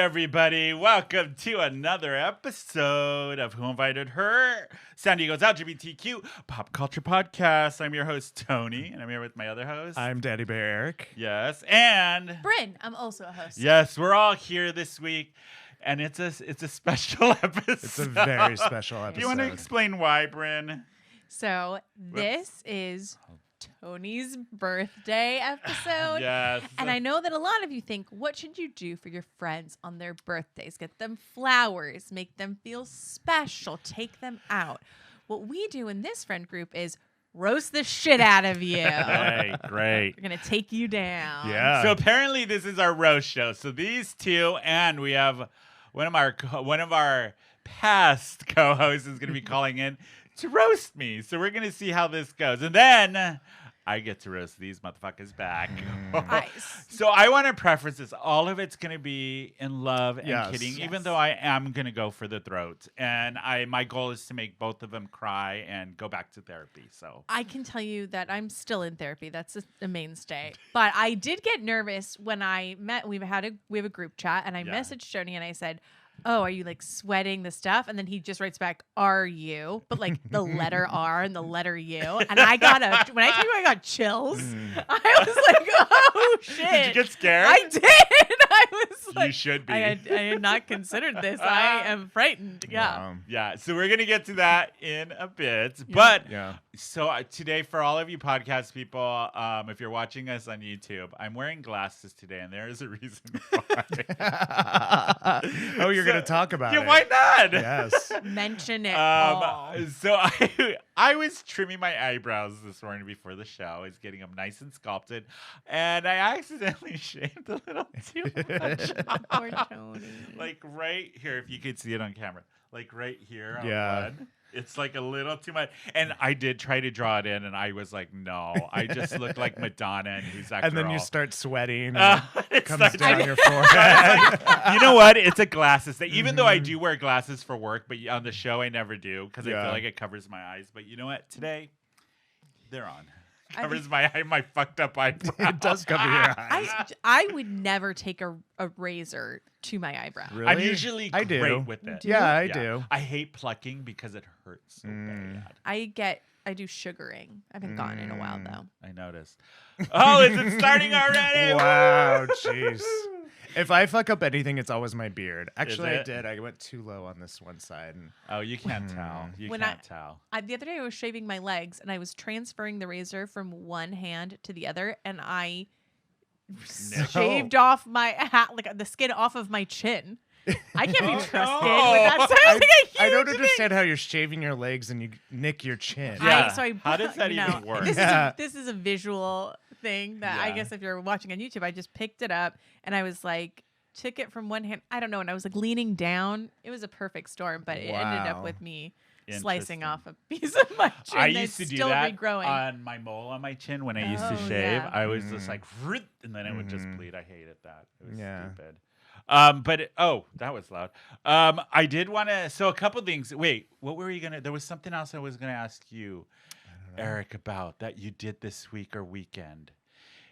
everybody. Welcome to another episode of Who Invited Her? San Diego's LGBTQ pop culture podcast. I'm your host, Tony, and I'm here with my other host. I'm Daddy Bear Eric. Yes, and Brynne, I'm also a host. Yes, we're all here this week, and it's a special episode. It's a very special episode. Do you want to explain why, Brynne? So this is Tony's birthday episode. Yes. And I know that a lot of you think, what should you do for your friends on their birthdays? Get them flowers, make them feel special, take them out. What we do in this friend group is roast the shit out of you. Hey, great. We're going to take you down. Yeah. So apparently this is our roast show. So these two, and we have one of our past co-hosts is going to be calling in to roast me. So we're going to see how this goes. And then I get to roast these motherfuckers back. Nice. So I want to preface this. All of it's going to be in love and Yes. kidding, Yes. even though I am going to go for the throat. And my goal is to make both of them cry and go back to therapy. So I can tell you that I'm still in therapy. That's a mainstay. But I did get nervous when I met. We have a group chat, and I messaged Tony and I said, "Oh, are you like sweating the stuff?" And then he just writes back, "Are you?" But like the letter R and the letter U. And I got when I tell you I got chills, I was like, "Oh shit!" Did you get scared? I did. I was like, You should be. I had not considered this. I am frightened. Yeah. Yeah, so we're going to get to that in a bit. But Yeah. so today, for all of you podcast people, if you're watching us on YouTube, I'm wearing glasses today, and there is a reason why. Oh, you're going to talk about it. Why not? Yes. Mention it all. So I was trimming my eyebrows this morning before the show. I was getting them nice and sculpted, and I accidentally shaved a little too much. Poor Tony. Like right here, if you could see it on camera, like right here on Yeah. one. It's like a little too much. And I did try to draw it in, and I was like, no. I just look like Madonna, and who's after And then you all. start sweating. And it It comes starts- down your forehead. You know what? It's a glasses thing. Even though I do wear glasses for work, but on the show I never do because I Yeah. feel like it covers my eyes. But you know what? Today, they're on. I Covers my fucked up eyebrow. It does cover your eyes. I would never take a razor to my eyebrow. Really? I'm usually I great do. with it. Yeah, I do. I hate plucking because it hurts so bad. I do sugaring. I haven't gotten in a while though. I noticed. Oh, is it starting already? Wow, jeez. If I fuck up anything, it's always my beard. Actually, I it? did. I went too low on this one side. And Oh, you can't tell. You When can't tell. The other day I was shaving my legs and I was transferring the razor from one hand to the other and I shaved off my hat, like the skin off of my chin. I can't be trusted no. with that. So I was like a huge I don't thing. understand how you're shaving your legs and you nick your chin. Yeah. How does that even work? This is a visual thing that I Yeah. guess if you're watching on YouTube, I just picked it up and I was like, took it from one hand. I don't know. And I was like leaning down. It was a perfect storm, but it ended up Wow. with me slicing Interesting. off a piece of my chin. I that's used to do still that regrowing. on my mole on my chin when I used to Oh, shave. yeah. I was just like, "Vroom," and then it would just bleed. I hated that. It was Yeah. stupid. That was loud. I did want to. So a couple things. Wait, what were you gonna? There was something else I was gonna ask you, Eric, about that you did this week or weekend,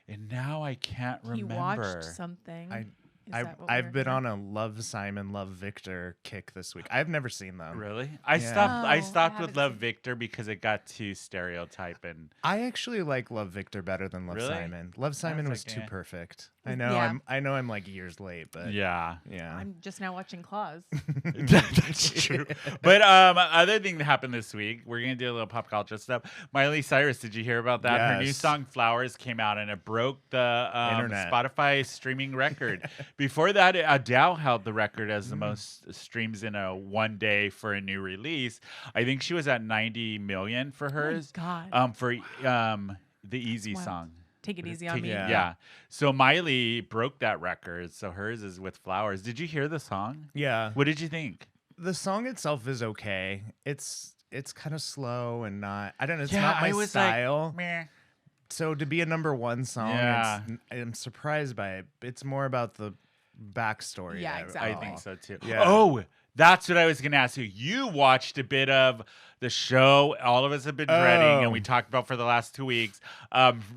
and now I can't You remember. watched something. I've been on a Love Simon, Love Victor kick this week. I've never seen them. Really? I Yeah. stopped. I Oh, stopped I with haven't Love seen- Victor because it got too stereotype and. I actually like Love Victor better than Love Really? Simon. Love Simon was like, too eh. perfect. I know. Yeah. I know. I'm like years late, but Yeah. yeah. I'm just now watching Claws. That's true. But other thing that happened this week, we're gonna do a little pop culture stuff. Miley Cyrus, did you hear about that? Her new Yes. song "Flowers" came out and it broke the Internet. Spotify streaming record. Before that, Adele held the record as the most streams in a one day for a new release. I think she was at 90 million for hers. God. For the Easy Wild. song. Take it easy on Take- me. yeah. So Miley broke that record. So hers is with Flowers. Did you hear the song? Yeah. What did you think? The song itself is okay. It's kind of slow and not. I don't know. It's Yeah, not my I was style. like, meh. So to be a #1 song, Yeah. I'm surprised by it. It's more about the backstory. Yeah, that- exactly. I think so too. Yeah. Oh, that's what I was going to ask you. You watched a bit of the show all of us have been dreading, and we talked about for the last 2 weeks.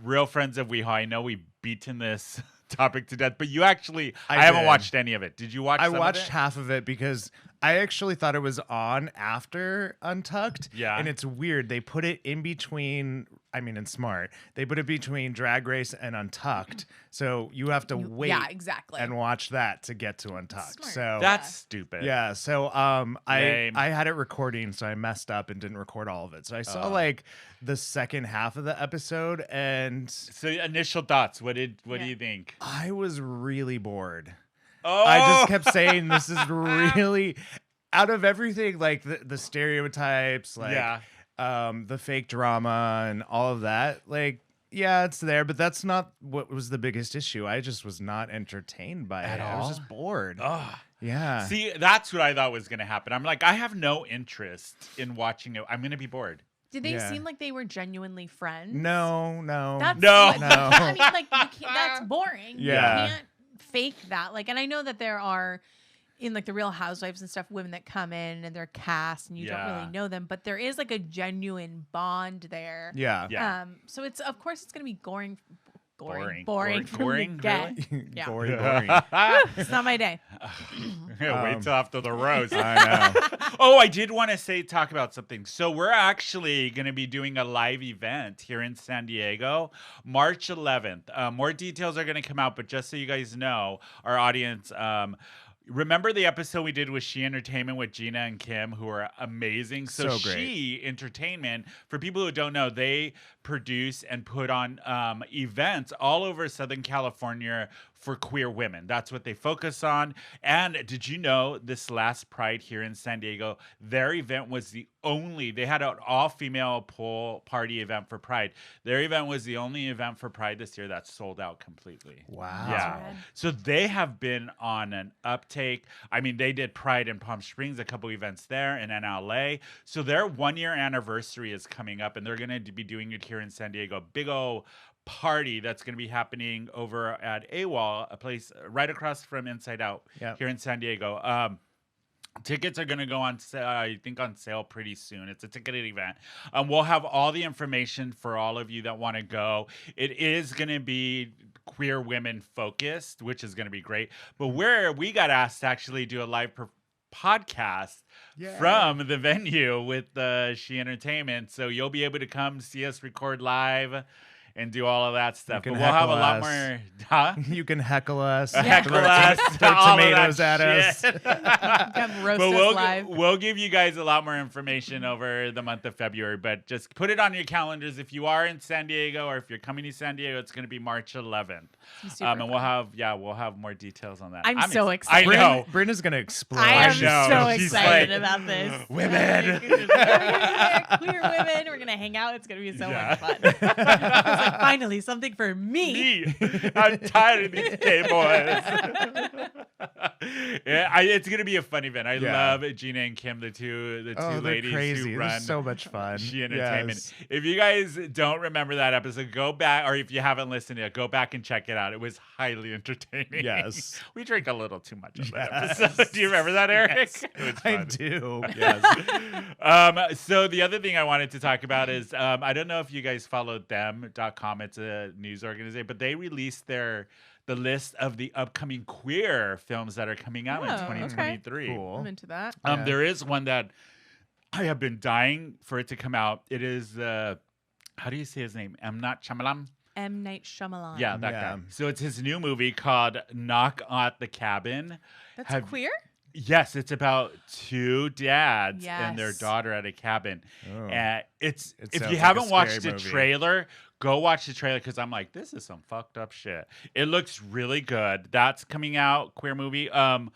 Real Friends of WeHo. I know we've beaten this topic to death, but you actually, I I haven't did. watched any of it. Did you watch? I some of watched it? half of it because I actually thought it was on after Untucked. Yeah. And it's weird. They put it in between. I mean, it's smart. They put it between Drag Race and Untucked. So you have to wait Yeah, exactly. and watch that to get to Untucked. Smart. So That's stupid. yeah, so Lame. I had it recording, so I messed up and didn't record all of it. So I saw like the second half of the episode, and So initial thoughts. What do you think? I was really bored. Oh, I just kept saying this is really out of everything, like the stereotypes, like Yeah. the fake drama and all of that. Like, yeah, it's there, but that's not what was the biggest issue. I just was not entertained by At it. I was all? just bored. Oh. Yeah. See, that's what I thought was going to happen. I'm like, I have no interest in watching it. I'm going to be bored. Did they Yeah. seem like they were genuinely friends? No. That's No. what- No. I mean, like, you can't, that's boring. Yeah. You can't fake that. Like, and I know that there are, in like the Real Housewives and stuff, women that come in and they're cast and you don't Yeah. really know them, but there is like a genuine bond there. Yeah. Yeah. So it's, of course, it's going to be boring Boring, from boring, the get. really? Yeah. Boring. It's not my day. Wait till after the roast. I know. Oh, I did want to talk about something. So we're actually going to be doing a live event here in San Diego, March 11th. More details are going to come out, but just so you guys know, our audience, remember the episode we did with She Entertainment with Gina and Kim, who are amazing? So So great. She Entertainment, for people who don't know, they produce and put on events all over Southern California for queer women. That's what they focus on. And did you know this last Pride here in San Diego, their event was they had an all-female pool party event for Pride. Their event was the only event for Pride this year that sold out completely. Wow. Yeah. rad. So they have been on an uptake. I mean, they did Pride in Palm Springs, a couple events there, and in LA. So their 1-year anniversary is coming up, and they're going to be doing it here in San Diego. Big old party that's going to be happening over at AWOL, a place right across from Inside Out Yep. here in San Diego. Tickets are going to go on sale, I think, on sale pretty soon. It's a ticketed event. We'll have all the information for all of you that want to go. It is going to be queer women focused, which is going to be great. But we got asked to actually do a live podcast Yeah. from the venue with She Entertainment. So you'll be able to come see us record live and do all of that stuff. can But we'll have a heckle lot us. more. Huh? You can heckle us. Heckle throw us, throw all of tomatoes that at us. shit. Come roast But us live. we'll give you guys a lot more information over the month of February. But just put it on your calendars. If you are in San Diego or if you're coming to San Diego, it's going to be March 11th. Super And we'll fun. have more details on that. I'm so excited. I know. Brynna's gonna explode. I am know. so She's excited like, about this. "Women." Queer women. We're gonna hang out. It's gonna be so Yeah. much fun. It's like finally something for me. I'm tired of these gay boys. Yeah, it's gonna be a fun event. I Yeah. love Gina and Kim, the two Oh, they're ladies crazy. who They're run so much fun. She Entertainment. Yes. If you guys don't remember that episode, go back, or if you haven't listened to it, go back and check it out. It was highly entertaining. Yes. We drank a little too much of that Yes. episode. Do you remember that, Eric? Yes. It was I fun. do. Yes. So the other thing I wanted to talk about is I don't know if you guys followed them.com. It's a news organization, but they released the list of the upcoming queer films that are coming out in Oh, okay. 2023. Cool. I'm into that. Yeah. There is one that I have been dying for it to come out. It is how do you say his name? M. Night Shyamalan. M. Night Shyamalan. Yeah, that Yeah. guy. So it's his new movie called Knock at the Cabin. That's Have- queer? Yes, it's about two dads and their Yes. daughter at a cabin. Oh. It's It if sounds you like a haven't watched scary the movie. trailer, go watch the trailer because I'm like, this is some fucked up shit. It looks really good. That's coming out, queer movie. Of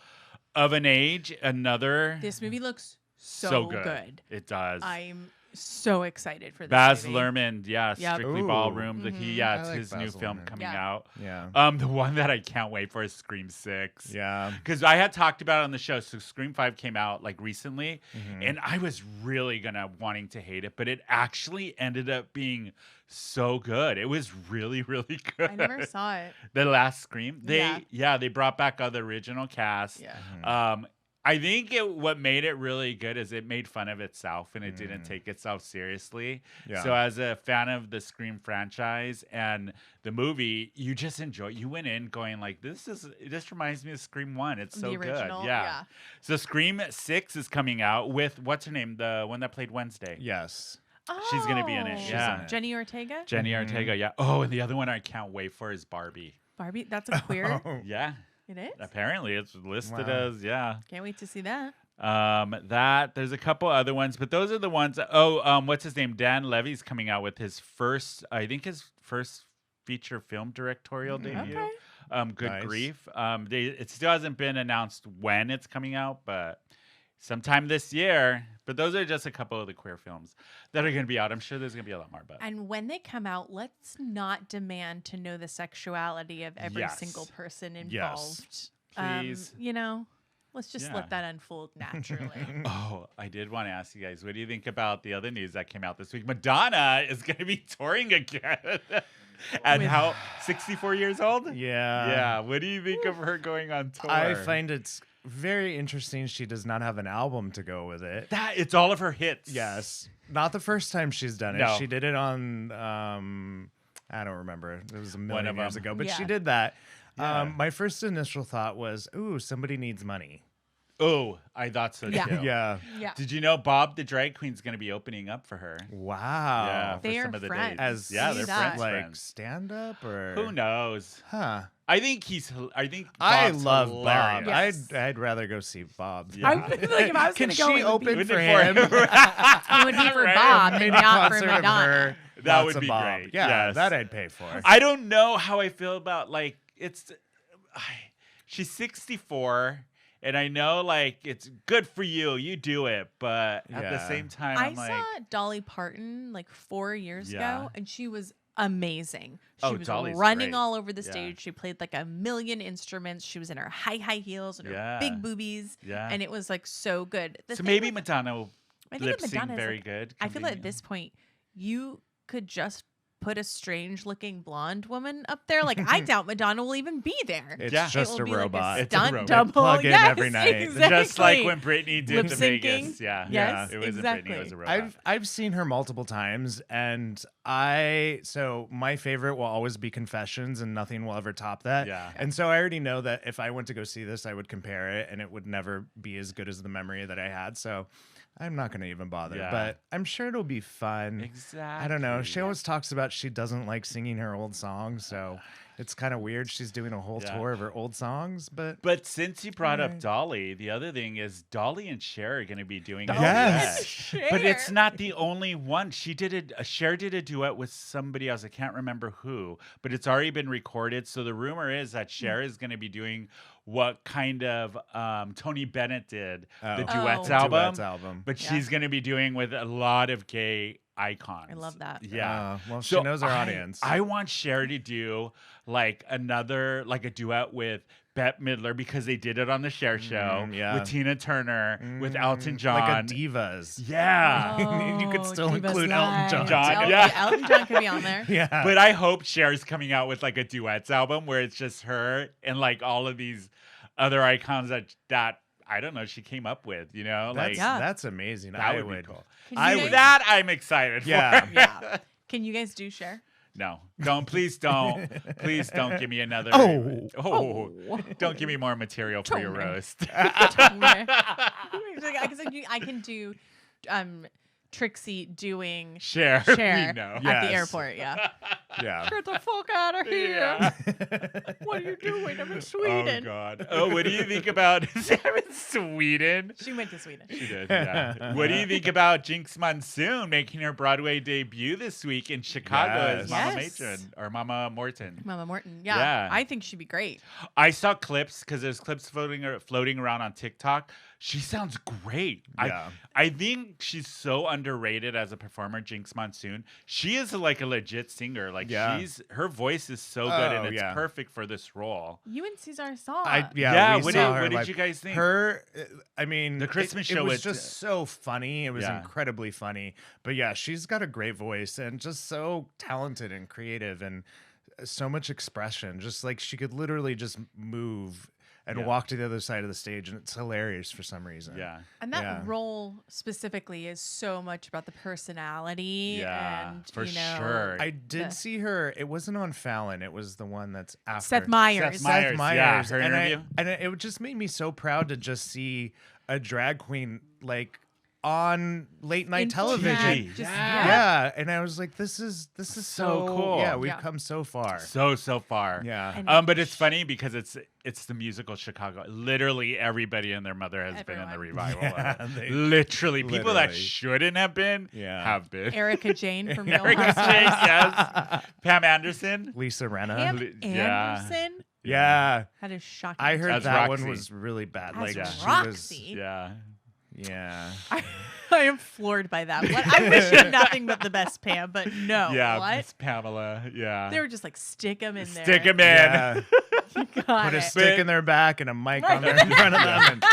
an Age, another This movie looks so good. good. It does. I'm so excited for this Baz movie. Luhrmann, yeah, Yep. Strictly Ooh. Ballroom. Mhm. It's I like his new Baz film Luhrmann. coming Yeah. out. Yeah. The one that I can't wait for is Scream 6. Yeah. Because I had talked about it on the show. So Scream 5 came out like recently, Mhm. and I was really wanting to hate it, but it actually ended up being so good. It was really, really good. I never saw it. The last Scream. Yeah. They brought back the original cast. Yeah. Mhm. I think what made it really good is it made fun of itself and it didn't take itself seriously. Yeah. So as a fan of the Scream franchise and the movie, you just enjoy. You went in going like, this reminds me of Scream 1. It's so The original, good. yeah. So Scream 6 is coming out with what's her name, the one that played Wednesday. Yes. She's gonna be in it. Oh. Yeah. Jenny Ortega. Jenny Ortega. Yeah. Oh, and the other one I can't wait for is Barbie. Barbie. That's a queer. Yeah. It is. Apparently, it's listed Wow. as Can't wait to see that. that there's a couple other ones, but those are the ones. What's his name? Dan Levy's coming out with his first feature film directorial debut. Okay. Good Nice. grief. It still hasn't been announced when it's coming out, but sometime this year. But those are just a couple of the queer films that are going to be out. I'm sure there's going to be a lot more. But And when they come out, let's not demand to know the sexuality of every Yes. single person Yes. involved. Please. Let's just Yeah. let that unfold naturally. oh, I did want to ask you guys, what do you think about the other news that came out this week? Madonna is going to be touring again. At With- how 64 years old? Yeah. Yeah. What do you think of her going on tour? I find it's very interesting she does not have an album to go with it. that it's all of her hits. Yes. Not the first time she's done it. No. She did it on I don't remember. It was a million of years them. ago, but she Yeah. did that. Yeah. My first initial thought was, ooh, somebody needs money. Oh, I thought so Yeah. too. Yeah. Yeah. Did you know Bob the drag queen's going to be opening up for her? Wow. Yeah, for They some are of the friends. dates. As yeah, they're See friends. that. like friends. stand up or Who knows? Huh. I think I Bob's love hilarious. Bob. Yes. I'd rather go see Bob. Yeah. I would like if I was Can gonna go, she it would open be, for him? it would be for Right. Bob and Mini not for concert of Madonna. her, That lots would of be Bob. great. Yeah, Yes. that I'd pay for. I don't know how I feel about she's 64 and I know like it's good for you. You do it, but at the Yeah. same time I I'm like saw Dolly Parton like 4 years Yeah. ago, and she was amazing. She Oh, was Dolly's running great. all over the Yeah. stage. She played like a million instruments. She was in her high heels and her Yeah. big boobies, yeah. and it was like so good. The So thing maybe with- Madonna will I think lip with sync Madonna is, very like, good. I feel like at convenient. this point, you could just put a strange looking blonde woman up there. Like I doubt Madonna will even be there. It's Yeah. just It a will be like robot. It's a stunt robot. double. Plug in Yes, every night. Exactly. Just like when Britney did the Lip-syncing. Vegas. Yeah. Yes, It wasn't exactly. Britney, it was a robot. I've seen her multiple times, and so my favorite will always be Confessions, and nothing will ever top that. Yeah. And so I already know that if I went to go see this, I would compare it, and it would never be as good as the memory that I had. So I'm not going to even bother. Yeah. But I'm sure it'll be fun. Exactly. I don't know. She always talks about she doesn't like singing her old songs, so it's kind of weird. She's doing a whole Yeah. tour of her old songs, but But since you brought up Alright. Dolly, the other thing is Dolly and Cher are going to be doing a Yes. duet. But it's not the only one. Cher did a duet with somebody else. I can't remember who, but it's already been recorded. So the rumor is that Cher is going to be doing what kind of Tony Bennett did, the Oh. duets Oh. album. Duets album. But Yeah. she's going to be doing with a lot of gay icons. I love that. Yeah. Well, So she knows her audience. I want Cher to do like a duet with Bette Midler because they did it on the Cher show yeah. with Tina Turner, with Elton John. Like a divas. Yeah. You could still Divas include Elton Live. John. John, yeah. Elton John could be on there. Yeah. But I hope Cher's coming out with like a duets album where it's just her and like all of these other icons that I don't know she came up with, you know? That's, Like Yeah. that's amazing. that I would would. be cool. Can I you would- guys- That I'm excited Yeah. for. Yeah. Can you guys do share? No. Please don't give me another Oh. don't give me more material for your Totally. roast. I can do Trixie doing Cher. Cher We know. at Yes. the airport. Yeah. Yeah. Get the fuck out of here. Yeah. What are you doing? I'm in Oh Sweden. God. Oh, what do you think about Sam in Sweden? She went to Sweden. She did, yeah. What do you think about Jinx Monsoon making her Broadway debut this week in Chicago as Yes. Mama Yes. Matron or Mama Morton? Mama Morton. Yeah. Yeah. I think she'd be great. I saw clips because there's clips floating around on TikTok. She sounds great. Yeah. I think she's so underrated as a performer, Jinx Monsoon. She is like a legit singer. Like Yeah. her voice is so good and Oh, it's yeah. perfect for this role. You and Cesar saw. Yeah. We what saw did- her what did live. you guys think? Her, I mean, The Christmas it show was with- just so funny. It was Yeah. incredibly funny. But yeah, she's got a great voice and just so talented and creative and so much expression. Just like she could literally just move and walk to the other side of the stage, and it's hilarious for some reason. Yeah. And that role specifically is so much about the personality. Yeah, and, for you know, sure. I did see her. It wasn't on Fallon. It was the one that's after Seth Meyers. Seth Meyers, yeah, her and interview. It just made me so proud to just see a drag queen like on late night television. Yeah, and I was like, this is so cool. Yeah, we've come so far. So far. Yeah. But it's funny because it's the musical Chicago. Literally everybody and their mother has been in the revival. of it. Literally. People that shouldn't have been have been. Erica Jane from Real Erica Friends. Jane, yes. Pam Anderson. Lisa Renna. Pam Yeah. Anderson. Yeah. That is shocking. I heard That's that Roxy. one was really bad. That's Like she Roxy. Yeah. Yeah. I am floored by that. What? I wish you nothing but the best, Pam, but no. Yeah. What? Miss Pamela. Yeah. They were just like, stick them in there. Stick them in. Yeah. Got Put a it. stick in their back and a mic on their in front of them and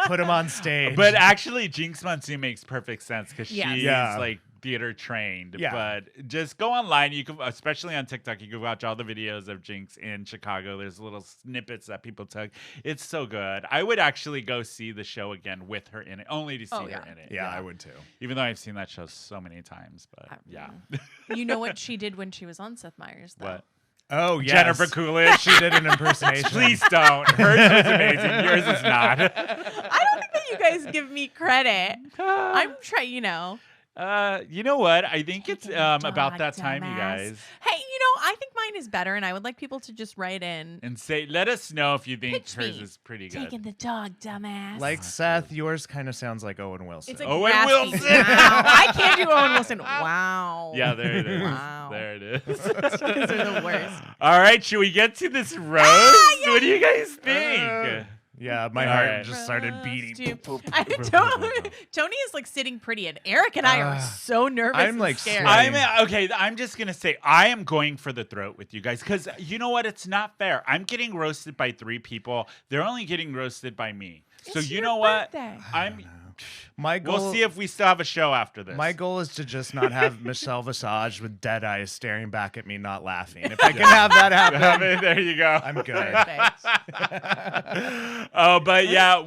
put them on stage. But actually, Jinx Monsoon makes perfect sense because Yes. she's Yeah. like theater trained. Yeah. But just go online. You can, especially on TikTok, you can watch all the videos of Jinx in Chicago. There's little snippets that people took. It's so good. I would actually go see the show again with her in it, only to see her in it. yeah, I would too. Even though I've seen that show so many times, but yeah. You know what she did when she was on Seth Meyers, though? What? Oh, yes. Jennifer Coolidge. She did an impersonation. Please don't. Hers was amazing. Yours is not. I don't think that you guys give me credit. I'm trying, you know. You know what? I think it's about Dog that time, you dumbass. guys. Hey, you know, I think mine is better, and I would like people to just write in. And say, let us know if you think Pitch hers me. is pretty good. Taking the dog, dumbass. Like Seth, yours kind of sounds like Owen Wilson. It's like Owen raspy. Wilson. Wow. I can't do Owen Wilson. Wow. Yeah, there it is. Wow. There it is. These are the worst. All right, should we get to this roast? What do you guys think? yeah, my All heart right. just started beating. Tony is like sitting pretty, and Eric and I are so nervous. I'm, and like, scared. sweating. I'm just gonna say I am going for the throat with you guys because you know what? It's not fair. I'm getting roasted by 3 people. They're only getting roasted by me. So It's you your know what? birthday. My goal, We'll see if we still have a show after this. my goal is to just not have Michelle Visage with dead eyes staring back at me, not laughing. If I can have that happen, There you go. I'm good. Perfect. Oh, but yeah,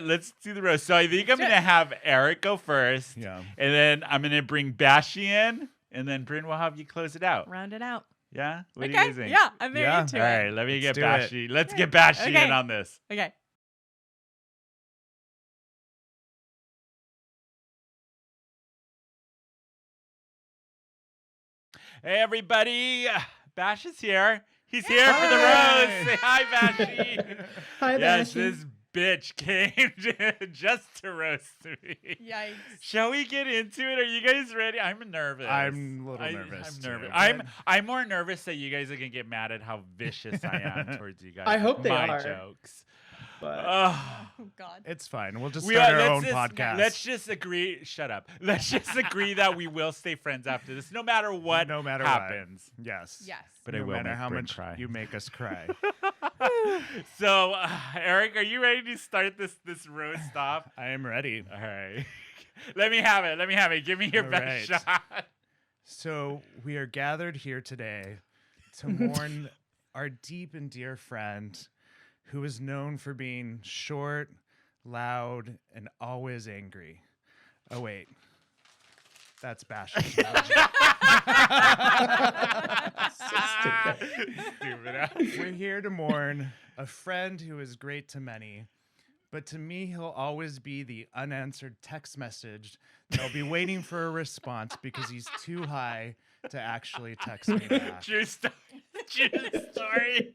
let's do the roast. So I think I'm gonna have Eric go first. Yeah. And then I'm gonna bring Bashi in, and then Brynne will have you close it out. Round it out. Yeah? What do you Okay. guys think? Yeah, I'm very Yeah. into All it. right, let me get do it. Bashi. Let's get Bashi Okay. in on this. Okay. Hey everybody, Bash is here. He's here for the roast. Say hi, Bashi. Hi, Yes, Bashi. this bitch came just to roast me. Yikes. Shall we get into it? Are you guys ready? I'm nervous. I'm a little nervous, I'm too, nervous. but- I'm more nervous that you guys are gonna get mad at how vicious I am towards you guys. I hope they My are. jokes. But Ugh. Oh, God. It's fine. We'll just We start are- our let's own just- podcast. Let's just agree. Shut up. Let's just agree that we will stay friends after this, no matter what no matter happens. what. Yes. Yes. But I no will matter make how Brynne much cry. you make us cry. So, Eric, are you ready to start this roast off? I am ready. All right. Let me have it. Let me have it. Give me your All best right. shot. So we are gathered here today to mourn our deep and dear friend who is known for being short, loud, and always angry. Oh, wait. That's Bashi. Stupid. We're here to mourn a friend who is great to many, but to me, he'll always be the unanswered text message that'll be waiting for a response because he's too high to actually text me back. True story. True story.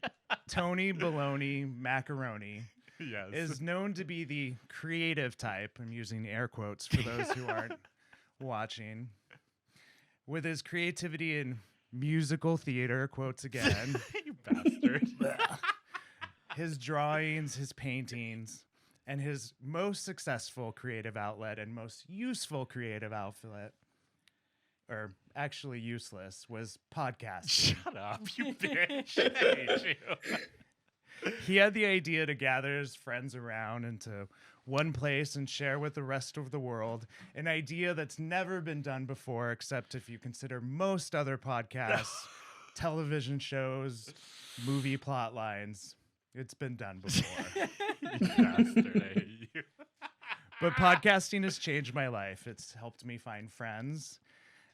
Tony Baloney Macaroni Yes. is known to be the creative type. I'm using air quotes for those who aren't watching. With his creativity in musical theater, quotes again, You bastard. his drawings, his paintings, and his most successful creative outlet and most useful creative outlet, or actually useless, was podcasting. Shut up, you bitch. I hate you. He had the idea to gather his friends around into one place and share with the rest of the world an idea that's never been done before, except if you consider most other podcasts, television shows, movie plot lines. It's been done before. You bastard, I hate you. But podcasting has changed my life. It's helped me find friends.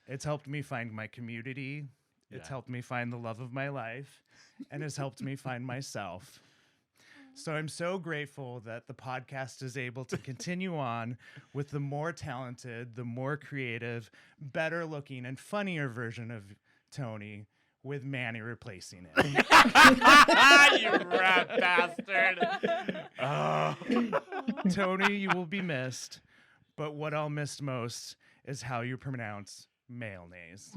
It's helped me find my community. It's helped me find the love of my life, and has helped me find myself. So I'm so grateful that the podcast is able to continue on with the more talented, the more creative, better looking, and funnier version of Tony, with Manny replacing it. You rat bastard. Oh. Tony, you will be missed, but what I'll miss most is how you pronounce mayonnaise.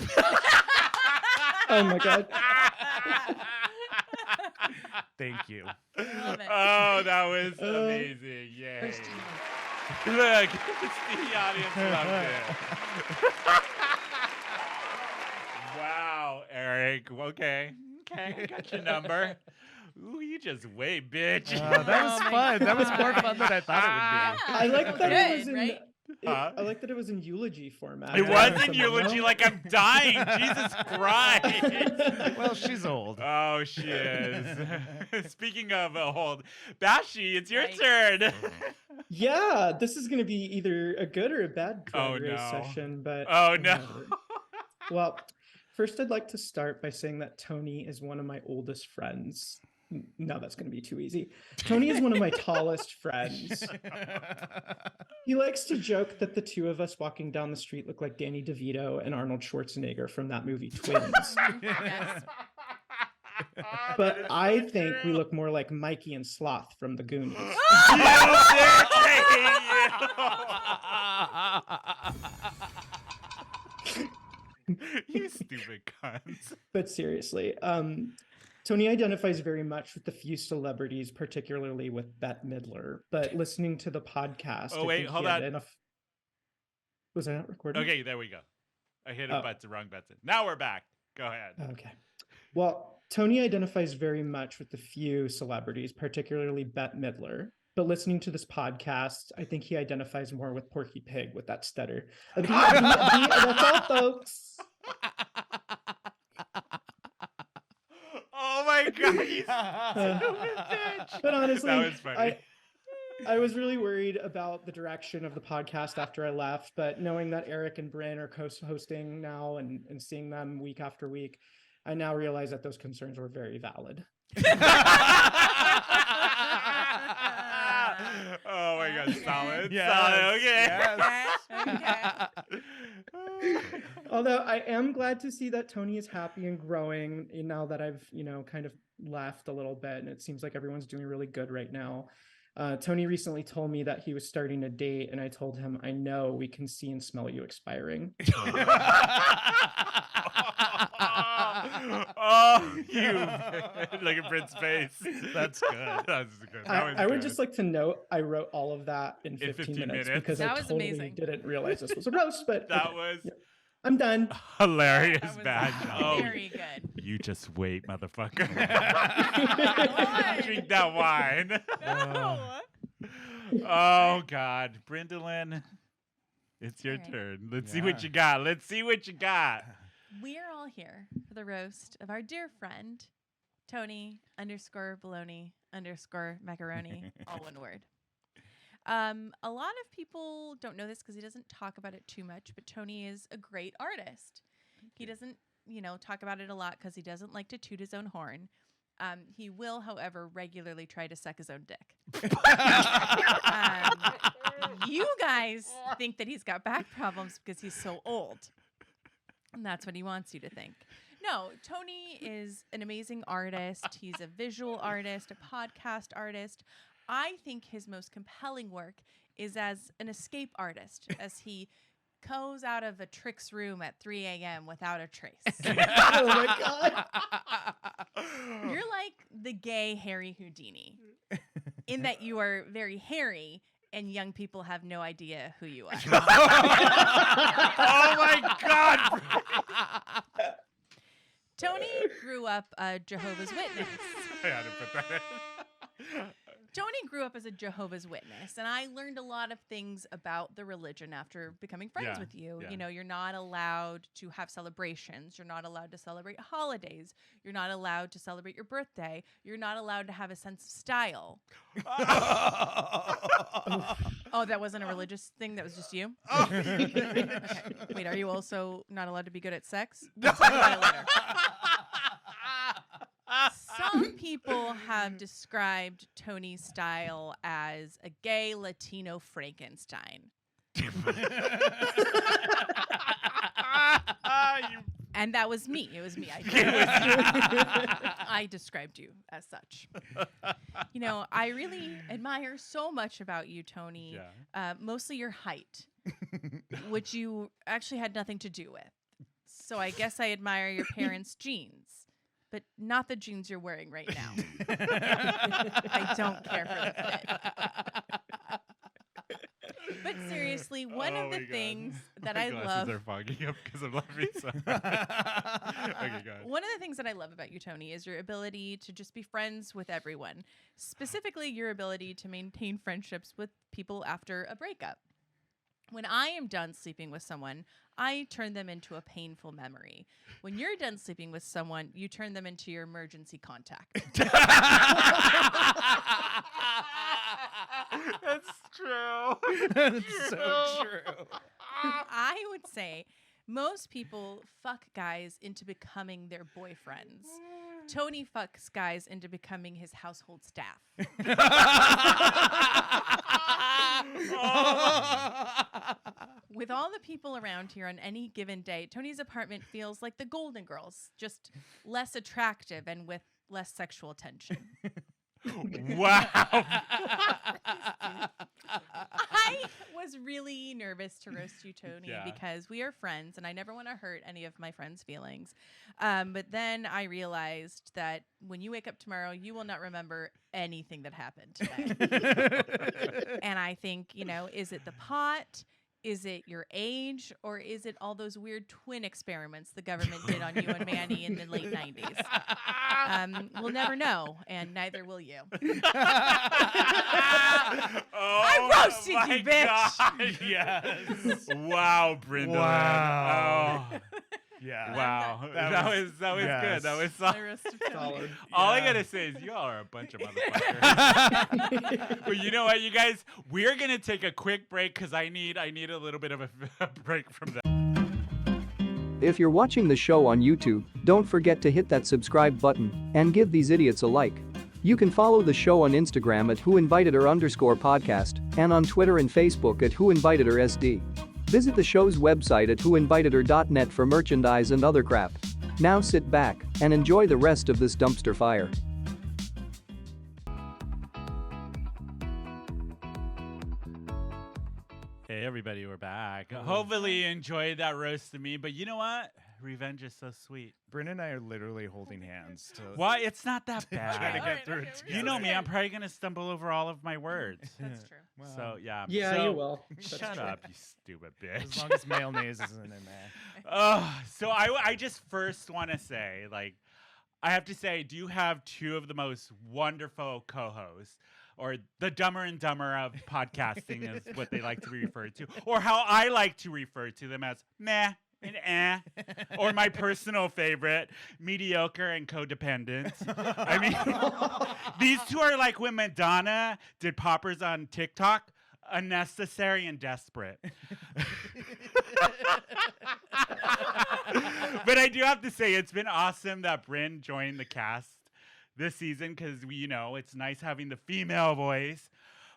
Oh my God. Thank you. Love it. Oh, that was amazing. Yay. Look, the audience loved it. Wow, Eric. Okay, I got your number. Ooh, you just wait, bitch. That was fun. That was more fun than I thought it would be. I like that it was in. Right? I like that it was in eulogy format. It was in eulogy, like I'm dying. Jesus Christ. Well, she's old. Oh, she is. Speaking of old, Bashi, it's your Right. turn. Yeah, this is going to be either a good or a bad drag race no. session, but Oh, no. whatever. Well, first I'd like to start by saying that Tony is one of my oldest friends. No, that's going to be too easy. Tony is one of my tallest friends. He likes to joke that the two of us walking down the street look like Danny DeVito and Arnold Schwarzenegger from that movie Twins. Yes. But I think we look more like Mikey and Sloth from the Goonies. You stupid cunts. But seriously, Tony identifies very much with the few celebrities, particularly with Bette Midler. But listening to the podcast, Oh, I wait, think he hold on. Was I not recording? Okay, there we go. I hit a button, wrong button. Now we're back. Go ahead. Okay. Well, Tony identifies very much with the few celebrities, particularly Bette Midler. But listening to this podcast, I think he identifies more with Porky Pig with that stutter. That's all, folks. Oh my God, you stupid bitch. But honestly, That was funny. I was really worried about the direction of the podcast after I left, but knowing that Eric and Brynne are co-hosting now and seeing them week after week, I now realize that those concerns were very valid. Oh my God, solid. Yes, Solid. Okay. yes. Okay. Although I am glad to see that Tony is happy and growing now that I've, kind of left a little bit, and it seems like everyone's doing really good right now. Tony recently told me that he was starting a date, and I told him, I know we can see and smell you expiring. Oh, you look at Bryn's face. That's good. That's good. I would just like to note I wrote all of that in 15 minutes minutes? because That I was totally amazing. didn't realize this was a roast, but That okay. was Yeah. I'm done. hilarious, That was bad. Oh, very good. you just wait, motherfucker. What? Drink that wine. No. Oh God, Brindalyn, it's your All right. turn. Let's see what you got. Let's see what you got. We are all here for the roast of our dear friend, Tony _baloney_macaroni, all one word. A lot of people don't know this because he doesn't talk about it too much, but Tony is a great artist. He doesn't, talk about it a lot because he doesn't like to toot his own horn. He will, however, regularly try to suck his own dick. You guys think that he's got back problems because he's so old. And that's what he wants you to think. No, Tony is an amazing artist. He's a visual artist, a podcast artist. I think his most compelling work is as an escape artist, as he goes out of a Trix room at 3 a.m. without a trace. Oh my God. You're like the gay Harry Houdini, in that you are very hairy and young people have no idea who you are. Oh my God. Tony grew up a Jehovah's Witness. I had to put that in. Tony grew up as a Jehovah's Witness, and I learned a lot of things about the religion after becoming friends with you. Yeah. You know, you're not allowed to have celebrations. You're not allowed to celebrate holidays. You're not allowed to celebrate your birthday. You're not allowed to have a sense of style. Oh, that wasn't a religious thing? That was just you? Okay. Wait, are you also not allowed to be good at sex? We'll talk about it later. Some people have described Tony's style as a gay Latino Frankenstein. And that was me. It was me. I described you as such. You know, I really admire so much about you, Tony. Mostly your height, which you actually had nothing to do with. So I guess I admire your parents' genes, but not the jeans you're wearing right now. I don't care for the fit. But seriously, one of the things that I love. Are fogging up because I'm laughing so hard. Okay, go ahead. One of the things that I love about you, Tony, is your ability to just be friends with everyone. Specifically, your ability to maintain friendships with people after a breakup. When I am done sleeping with someone, I turn them into a painful memory. When you're done sleeping with someone, you turn them into your emergency contact. That's true. That's so true. I would say most people fuck guys into becoming their boyfriends. Tony fucks guys into becoming his household staff. With all the people around here on any given day, Tony's apartment feels like the Golden Girls, just less attractive and with less sexual tension. Wow. I was really nervous to roast you, Tony, because we are friends and I never want to hurt any of my friends' feelings. But then I realized that when you wake up tomorrow, you will not remember anything that happened today. And I think, you know, is it the pot? Is it your age, or is it all those weird twin experiments the government did on you and Manny in the late 90s? We'll never know, and neither will you. I roasted you, bitch! God. Yes. Wow, Brynne. Wow. Oh. Yeah. Wow. That was yes. good. That was I roasted Tony. Solid. All I gotta say is you all are a bunch of motherfuckers. But you know what, you guys? We're gonna take a quick break because I need a little bit of a break from that. If you're watching the show on YouTube, don't forget to hit that subscribe button and give these idiots a like. You can follow the show on Instagram at whoinvitedher_podcast and on Twitter and Facebook at whoinvitedhersd. Visit the show's website at whoinvitedher.net for merchandise and other crap. Now sit back and enjoy the rest of this dumpster fire. Hey everybody, we're back. Hopefully you enjoyed that roast of me, but you know what? Revenge is so sweet. Brynne and I are literally holding hands to Why? It's not that try to bad. get through it okay, together. You know me, I'm probably gonna stumble over all of my words. That's true. So yeah. Yeah, so, you will. That's Shut true. up, you stupid As bitch. long as mayonnaise isn't in there. So I just first want to say, like, I have to say, I do have two of the most wonderful co-hosts, or the Dumber and Dumber of podcasting is what they like to be referred to, or how I like to refer to them as meh and eh, or my personal favorite, mediocre and codependent. I mean, these two are like when Madonna did poppers on TikTok. Unnecessary and desperate. But I do have to say, it's been awesome that Brynne joined the cast this season because, you know, it's nice having the female voice.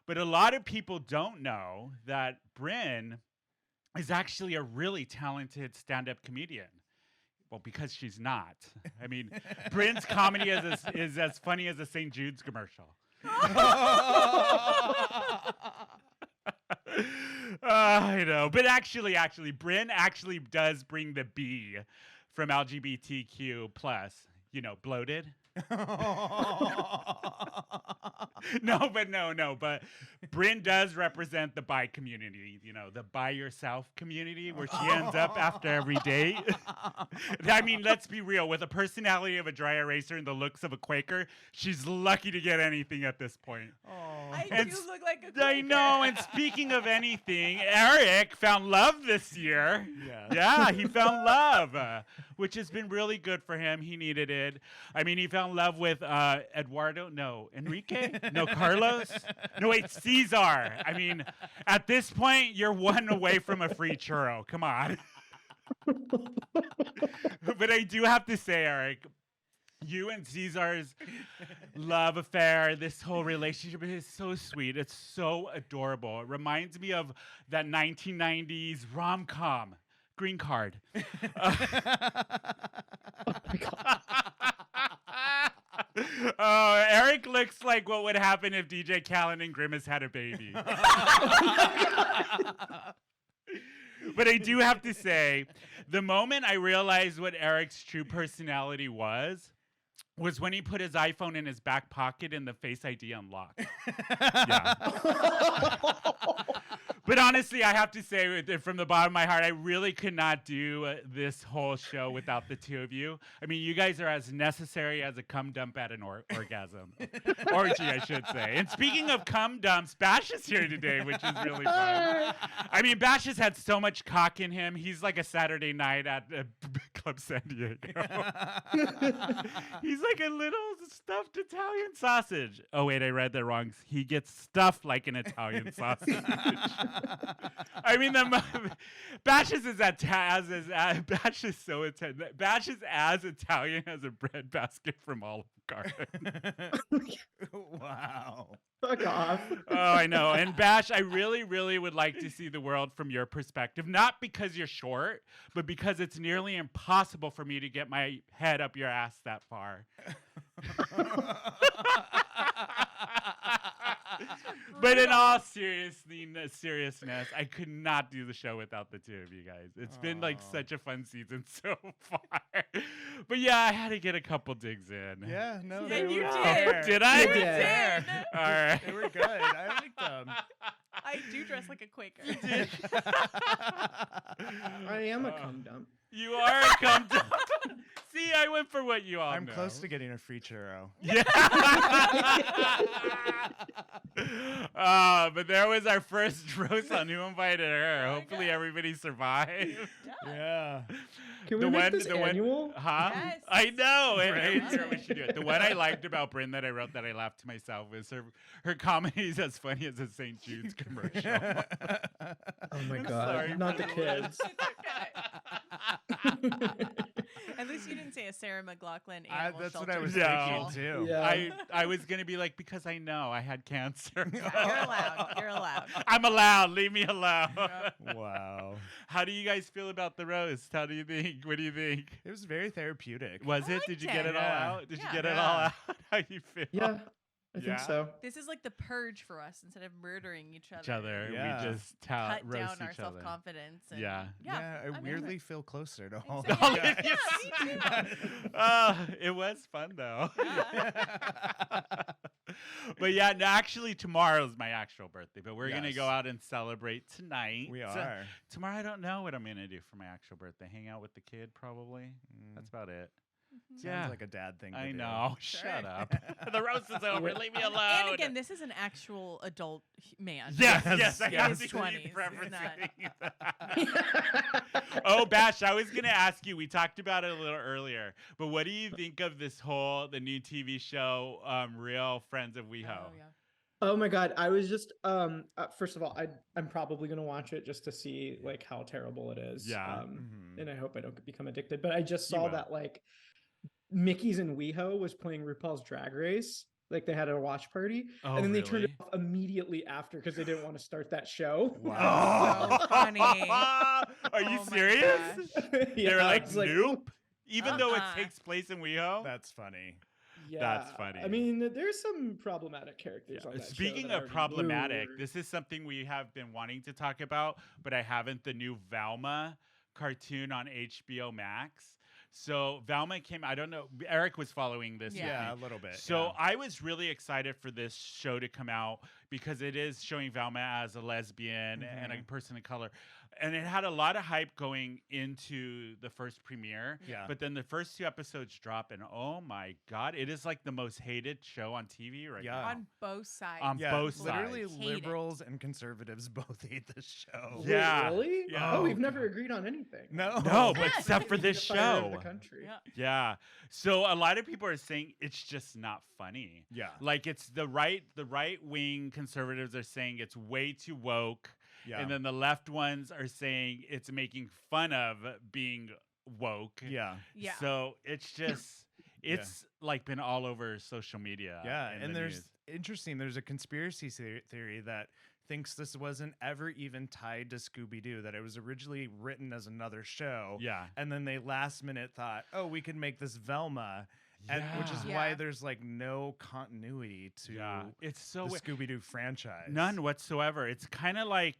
But a lot of people don't know that Brynne is actually a really talented stand-up comedian. Well, because she's not. I mean, Brynne's comedy is as funny as a St. Jude's commercial. I know, but actually, Brynne actually does bring the B from LGBTQ plus. You know, bloated. No, but Brynne does represent the bi community, the by yourself community where she ends up after every date. I mean, let's be real. With a personality of a dry eraser and the looks of a Quaker, she's lucky to get anything at this point. I And do look like a Quaker. I know. And speaking of anything, Eric found love this year. Yeah, he found love, which has been really good for him. He needed it. I mean, he found love with Eduardo. No, Enrique. No, Carlos. No, wait, Cesar. I mean, at this point, you're one away from a free churro. Come on. But I do have to say, Eric, you and Cesar's love affair, this whole relationship is so sweet. It's so adorable. It reminds me of that 1990s rom-com, Green Card. Oh, Eric looks like what would happen if DJ Khaled and Grimace had a baby. But I do have to say, the moment I realized what Eric's true personality was when he put his iPhone in his back pocket and the Face ID unlocked. Yeah. But honestly, I have to say, from the bottom of my heart, I really could not do this whole show without the two of you. I mean, you guys are as necessary as a cum dump at an orgasm. Orgy, I should say. And speaking of cum dumps, Bash is here today, which is really fun. I mean, Bash has had so much cock in him. He's like a Saturday night at Club San Diego. He's like a little stuffed Italian sausage. Oh, wait, I read that wrong. He gets stuffed like an Italian sausage. I mean, Bash is Bash is so Italian. Bash is as Italian as a breadbasket from Olive Garden. Wow. Fuck off. Oh, I know. And Bash, I really, really would like to see the world from your perspective. Not because you're short, but because it's nearly impossible for me to get my head up your ass that far. But in all seriousness, I could not do the show without the two of you guys. It's been like such a fun season so far. But yeah, I had to get a couple digs in. Yeah, no, Yeah, they you were did. fair. Did I? You You did. did. All right. They were good. I liked them. I do dress like a Quaker. I am a cum dump. You are a cum dump. See, I went for what you all I'm know. close to getting a free churro. Yeah. But there was our first roast on Who Invited Her. Hopefully everybody survived. Yeah. Can we make this annual? Huh? Yes. I know. Right. We should do it. The one I liked about Brynne that I wrote that I laughed to myself was her comedy is as funny as a St. Jude's commercial. Oh my god, sorry not for the the kids. At least you didn't say a Sarah McLachlan animal That's shelter what I was No. thinking too. Yeah. I was gonna be like, because I know I had cancer. You're allowed. You're allowed. I'm allowed. Leave me alone. Wow. How do you guys feel about the roast? How do you think? What do you think? It was very therapeutic. Was I it? Did you liked get it. it all Yeah. out? Did you Yeah. get it Yeah. all out? How you feel? Yeah, I Yeah? think so. This is like the purge for us. Instead of murdering each other, Each other. Yeah. We just cut roast down each our other. self-confidence. And Yeah. yeah. I I'm in weirdly it. feel closer to all. Exactly. of you Yeah, guys. me too. It was fun though. Yeah. But yeah, no, actually tomorrow's my actual birthday, but we're gonna Yes. go out and celebrate tonight. We So, are. tomorrow I don't know what I'm gonna do for my actual birthday. Hang out with the kid probably. That's about it. Sounds Yeah. like a dad thing to I do. know. Shut up. The roast is over. Leave me alone. And again, this is an actual adult man. Yes, Yes, yes, I yes. have His to keep 20s, he's referencing that. Oh, Bash, I was gonna ask you. We talked about it a little earlier, but what do you think of the new TV show, Real Friends of WeHo? Oh, yeah. Oh my god, I was just first of all, I'm probably gonna watch it just to see like how terrible it is. Yeah. And I hope I don't become addicted. But I just saw will. that like Mickey's and WeHo was playing RuPaul's Drag Race. Like they had a watch party, Oh, and then they turned it really? off immediately after because they didn't want to start that show. Wow. So funny. Are you Oh my serious? gosh. Yeah, They were I like, was nope. Even though it Uh-uh. takes place in WeHo. That's funny. Yeah, That's funny. I mean, there's some problematic characters on that show Speaking that of are problematic, rude. this is something we have been wanting to talk about, but I haven't. The new Velma cartoon on HBO Max. So Velma came. I don't know. Eric was following this. with Yeah, a me. little bit. So yeah. I was really excited for this show to come out because it is showing Velma as a lesbian and a person of color. And it had a lot of hype going into the first premiere. Yeah. But then the first 2 episodes drop, and oh my God, it is like the most hated show on TV right Yeah. now. On both sides. On Yeah, both literally sides. Hate it. liberals and conservatives both hate this show. Wait, Yeah. really? Yeah. Oh, we've never agreed on anything. No. No, but except for We this need to fire over show. the country. Yeah. Yeah. So a lot of people are saying it's just not funny. Yeah. Like it's the right wing conservatives are saying it's way too woke. Yeah. And then the left ones are saying it's making fun of being woke. Yeah. Yeah. So it's just it's like been all over social media. Yeah, in and the there's news. interesting. There's a conspiracy theory that thinks this wasn't ever even tied to Scooby Doo. That it was originally written as another show. Yeah. and then they last minute thought, oh, we could make this Velma, and which is Yeah. why there's like no continuity to Yeah. It's so the weird. Scooby Doo franchise. None whatsoever. It's kind of like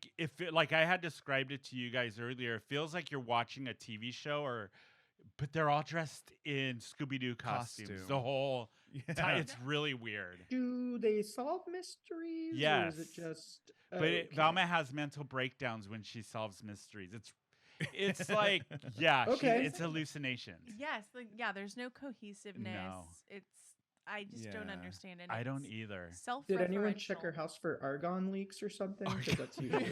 like I had described it to you guys earlier. It feels like you're watching a TV show, but they're all dressed in Scooby Doo costumes. Costume. The whole Yeah. time. It's really weird. Do they solve mysteries? Yes. Or is it just? But okay. Velma has mental breakdowns when she solves mysteries. It's like Okay. it's hallucinations. Yes. There's no cohesiveness. No. I just don't Yeah. understand it. I don't It's either. Did anyone check her self-referential. house for argon leaks or something? 'Cause that's usually.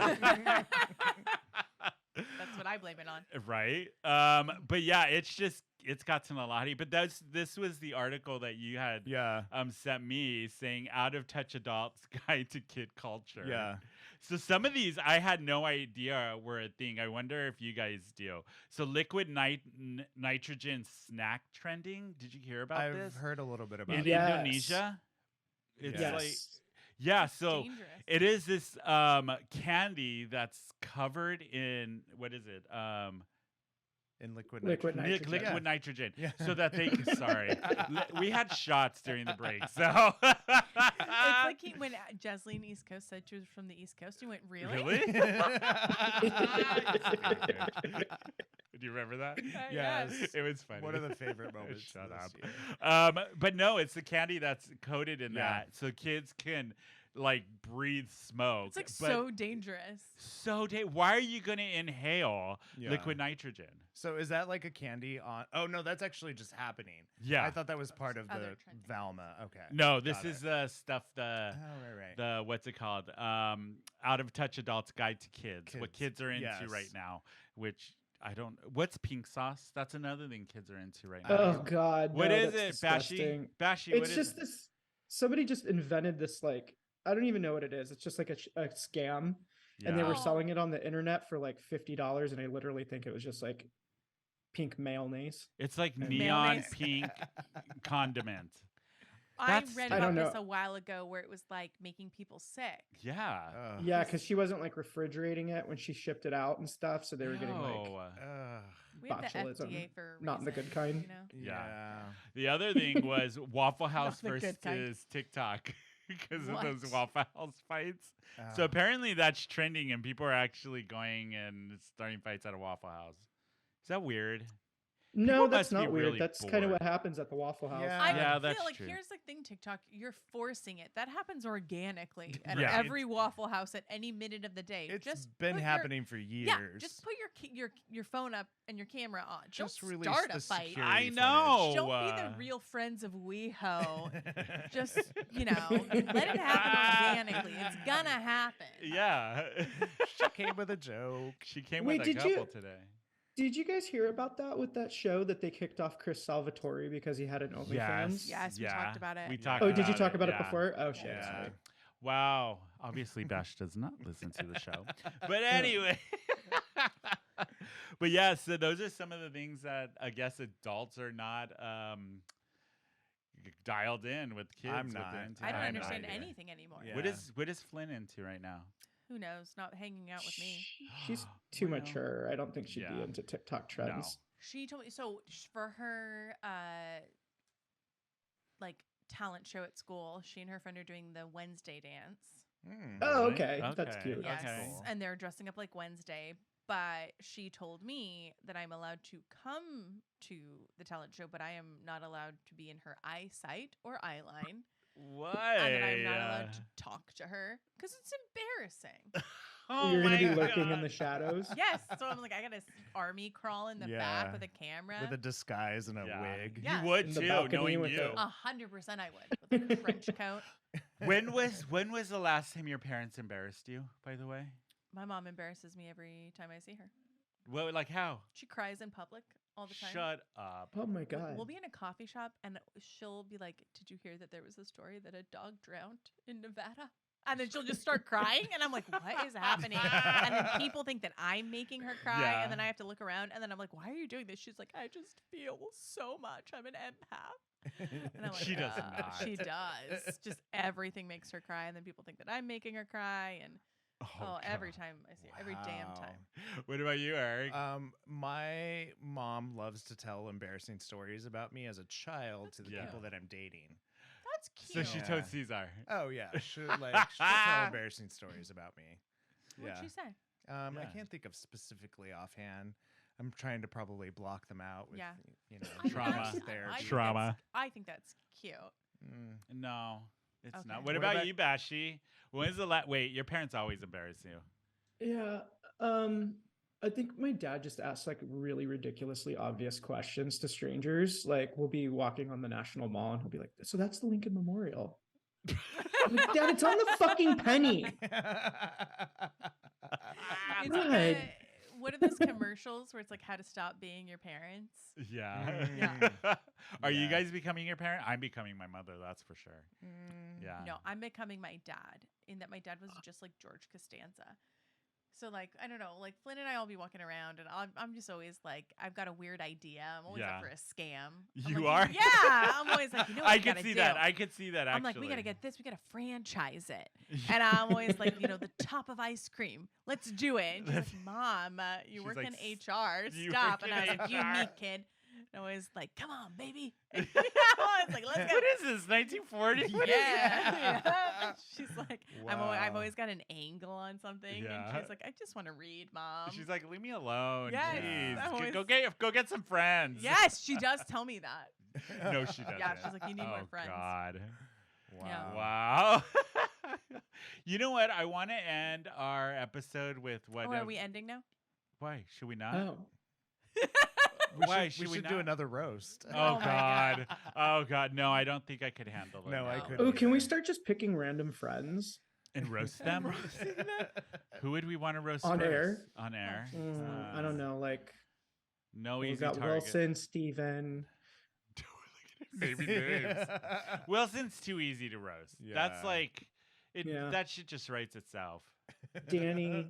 That's what I blame it on. Right. But yeah, it's gotten a lot. But this was the article that you had Yeah. sent me saying out of touch adults guide to kid culture. Yeah. So some of these I had no idea were a thing. I wonder if you guys do. So liquid nitrogen snack trending. Did you hear about I've this? heard a little bit about In it. Yes. Indonesia. It's Yes. like yeah, so Dangerous. it is this candy that's covered in what is it? In liquid Liquid nitrogen. nitrogen. Liquid nitrogen. Yeah. So that they sorry. We had shots during the break. So It's like when Jesline East Coast said she was from the East Coast. You went, really? Really? Do you remember that? Yes. It was funny. One of the favorite moments. Shut this up. year. But no, it's the candy that's coated in Yeah. that, so kids can like breathe smoke. It's like But so dangerous. why are you gonna inhale Yeah. liquid nitrogen? So is that like a candy on? Oh no, that's actually just happening. Yeah. I thought that was part of other the trending. Velma. Okay. No, this Got is it. the stuff Oh right. the what's it called? Out of touch adults guide to kids. What Kids, kids are into yes. right now, which I don't. What's pink sauce? That's another thing kids are into right now. Oh God. What no, is that's it, Bashi? disgusting. Bashi, what It's is just it? this. Somebody just invented this like I don't even know what it is. It's just like a scam, and they Yeah. were Oh. selling it on the internet for like $50, and I literally think it was just like pink mayonnaise. It's like And- neon Mayonnaise. pink condiment. I That's- read I about don't this know. a while ago where it was like making people sick. Yeah. Ugh. Yeah, because she wasn't like refrigerating it when she shipped it out and stuff, so they were getting like No. Ugh. We have the Botulism. FDA for a Not the good reason, kind. You know? Yeah. The other thing was Waffle House Not the good kind. versus TikTok because of What? those Waffle House fights. So apparently that's trending and people are actually going and starting fights at a Waffle House. Is that weird? No, People that's must be not weird. really That's kind of bored. what happens at the Waffle House. Yeah. I Yeah, feel that's like true. here's the thing, TikTok, you're forcing it. That happens organically at Yeah. every Waffle House at any minute of the day. It's just been put happening for years. Yeah, just put your phone up and your camera on. Just Don't release start the a fight. security I footage. know. Don't be the real friends of WeHo. Just, let it happen organically. It's gonna happen. Yeah. She came with a joke. She came Wait, with a did you- couple today. Did you guys hear about that with that show that they kicked off Chris Salvatore because he had an OnlyFans? Yes, we talked about it. We talked Oh, did you about talk about it yeah. before? Oh shit. Yeah. Sorry. Wow. Obviously, Bash does not listen to the show. But anyway. But yeah, so those are some of the things that I guess adults are not dialed in with kids. I'm what not. they're into. I don't I'm not understand either. anything anymore. Yeah. What is Flynn into right now? Who knows? Not hanging out with me. She's too Well, mature. I don't think she'd be yeah. into TikTok trends. She told me so for her like talent show at school, she and her friend are doing the Wednesday dance. Hmm. Oh, Really? okay. That's Okay. cute. Yes. Okay. And they're dressing up like Wednesday. But she told me that I'm allowed to come to the talent show, but I am not allowed to be in her eyesight or eye line. What? And that I'm not allowed to talk to her because it's embarrassing. Oh You're gonna my be lurking God. in the shadows. Yes. So I'm like, I got to army crawl in the back with a camera. with a disguise and a Yeah. wig. Yeah. You would In the too, balcony knowing with you. a- 100% I would with a trench coat. When was the last time your parents embarrassed you, by the way? My mom embarrasses me every time I see her. Well, like how? She cries in public all the time. Shut up. Oh my We'll- god. We'll be in a coffee shop and she'll be like, "Did you hear that there was a story that a dog drowned in Nevada?" And then she'll just start crying. And I'm like, what is happening? And then people think that I'm making her cry. Yeah. And then I have to look around. And then I'm like, why are you doing this? She's like, I just feel so much. I'm an empath. And I'm like, She does not. She does. Just everything makes her cry. And then people think that I'm making her cry. And every time I see her, every damn time. What about you, Eric? My mom loves to tell embarrassing stories about me as a child to the Yeah. people that I'm dating. That's So cute. she Yeah. told Caesar. Oh yeah, she'll tell embarrassing stories about me. What'd she say? I Yeah. can't think of specifically offhand. I'm trying to probably block them out with Yeah. you know I think Trauma. that's- therapy. I think Trauma. that's- I think that's cute. Mm. No, it's Okay. not. What What about about- you, Bashi? When's the wait, your parents always embarrass you. Yeah. I think my dad just asks like really ridiculously obvious questions to strangers. Like we'll be walking on the National Mall and he'll be like, "So that's the Lincoln Memorial." I'm like, Dad, it's on the fucking penny. It's God. like what are those commercials where it's like how to stop being your parents? Yeah. Are you Yeah. guys becoming your parent? I'm becoming my mother, that's for sure. Mm. Yeah. No, I'm becoming my dad in that my dad was just like George Costanza. So like, I don't know, like Flynn and I will be walking around and I'm just always like, I've got a weird idea. I'm always Yeah. up for a scam. I'm You like, are? Yeah. I'm always like, you know what I we could gotta see do? that. I could see that actually. I'm like, we got to get this. We got to franchise it. And I'm always like, the top of ice cream. Let's do it. And she's like, Mom, you She's work like, in HR. "You Stop. work And I in was like, you HR." me, kid. And I was like, come on, baby. I was like, let's go. What is this? 1940? What is Yeah. that? Yeah. She's like, I've Wow. always got an angle on something. Yeah. And she's like, I just want to read, Mom. She's like, leave me alone. Yes, Jeez. I'm always- Go get some friends. yes, she does tell me that. No, she doesn't. Yeah, she's like, you need more friends. God. Yeah. Wow. You know what? I want to end our episode with what? Oh, are we ending now? Why should we not? Oh. Why We should we should not? do another roast. Oh, Oh my God. Oh God. No, I don't think I could handle it. No, I No. couldn't. Oh, can we either. start just picking random friends? And roast them. Who would we want to roast On first? air? On air. I don't know. Like No we've easy got target. Wilson, Steven. Baby names. Wilson's too easy to roast. That's Yeah. like Yeah. that shit just writes itself. Danny.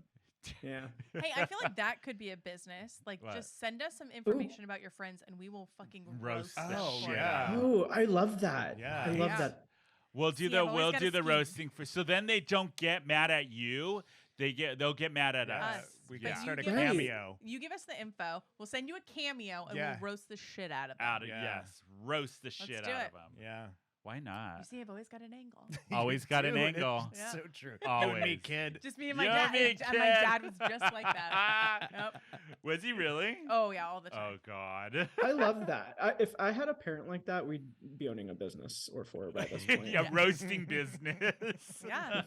Yeah. Hey, I feel like that could be a business. Like, What? just send us some information about your friends, and we will fucking roast Roast them. the Oh, shit yeah. out. Oh, I love that. Yeah. I love Yeah. that. We'll do See, I've always gotta scheme. roasting for so then they don't get mad at you. They'll get mad at Yeah. us. We But can you start a give us- cameo. You give us the info. We'll send you a cameo, and Yeah. we'll roast the shit out of them. Out of Yeah. yes, roast the shit do out it. of them. Yeah. Why You not? see, I've always got an angle. Always got an Dude, angle. it's Yeah. So true. Always. You and me, kid. Just me and my You dad. and me, And my kid. dad was just like that. Yep. Was he really? Oh yeah, all the time. Oh God. I love that. If I had a parent like that, we'd be owning a business or four by this point. Yeah, roasting business. Yeah.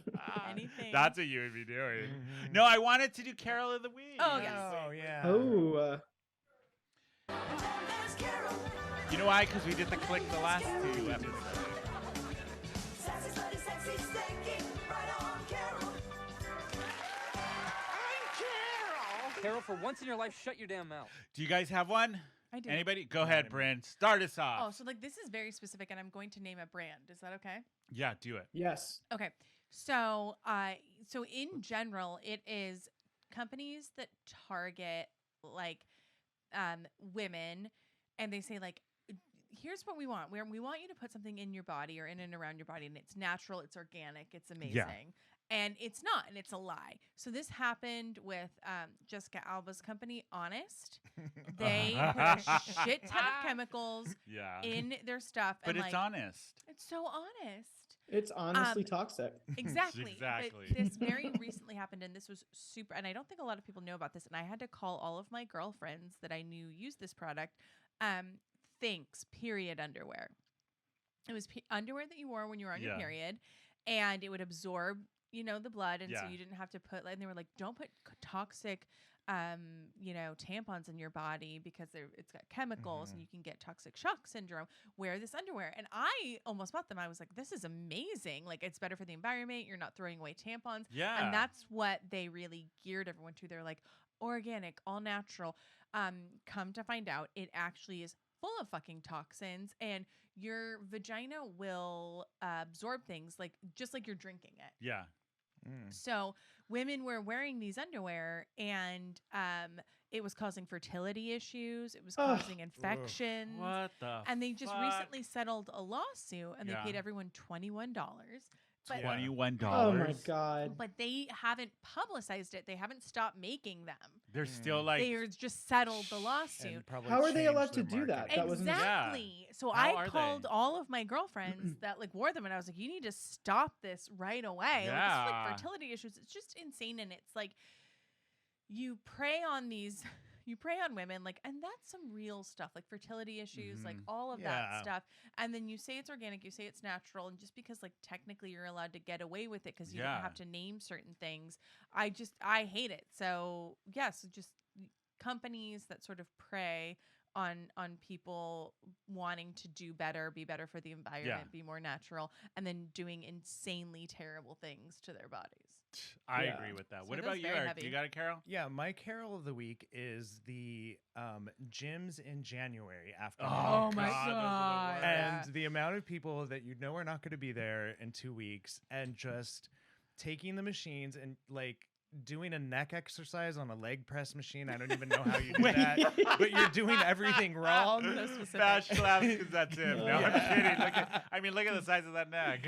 Anything. That's what you would be doing. No, I wanted to do Carol of the Week. Oh, yes. Oh yeah. Oh, You know why? Because we did the click the last two episodes. Carol, for once in your life, shut your damn mouth. Do you guys have one? I do. Anybody? Go ahead, Brynne. Start us Oh, off. so like this is very specific, and I'm going to name a brand. Is that okay? Yeah, do it. yes. Okay. So, so in general, it is companies that target like women, and they say like, here's what we want. We want you to put something in your body or in and around your body, and it's natural, it's organic, it's amazing. And it's not, and it's a lie. So this happened with Jessica Alba's company, Honest. They put a shit ton of chemicals Yeah. in their stuff. But and it's like, honest. It's so honest. It's honestly toxic. Exactly. Exactly. But this very recently happened, and this was super. And I don't think a lot of people know about this. And I had to call all of my girlfriends that I knew used this product. Thinks period underwear. It was underwear that you wore when you were on your period, and it would absorb, the blood, and so you didn't have to put. And they were like, "Don't put toxic, tampons in your body because it's got chemicals, and you can get toxic shock syndrome. Wear this underwear." And I almost bought them. I was like, "This is amazing! Like, it's better for the environment. You're not throwing away tampons." Yeah, and that's what they really geared everyone to. They're like, organic, all natural. Come to find out, it actually is full of fucking toxins, and your vagina will absorb things just like you're drinking it. Yeah. So women were wearing these underwear, and it was causing fertility issues. It was causing infections. What the? And they just fuck? recently settled a lawsuit, and they paid everyone $21. But $21. Oh my god. But they haven't publicized it. They haven't stopped making them. They're still like They just settled the lawsuit. How are they allowed to do that? That wasn't Exactly. So How I are called they? all of my girlfriends that wore them, and I was like, "You need to stop this right away." Like, Yeah. it's like fertility issues. It's just insane, and it's like you prey on women, and that's some real stuff, like fertility issues, like all of that stuff. And then you say it's organic, you say it's natural, and just because technically you're allowed to get away with it because you don't have to name certain things, I hate it. So yes, just companies that sort of prey on people wanting to do better, be better for the environment, be more natural, and then doing insanely terrible things to their bodies. I agree with that. So What it about was you, very Eric? heavy. You got a Carol? Yeah, my Carol of the week is the gyms in January after. Oh my those are the God. worst. And the amount of people that are not going to be there in 2 weeks, and just taking the machines and doing a neck exercise on a leg press machine. I don't even know how you do that, but you're doing everything wrong. So specific. Bash laughs because that's him. No, I'm kidding. Look at the size of that neck.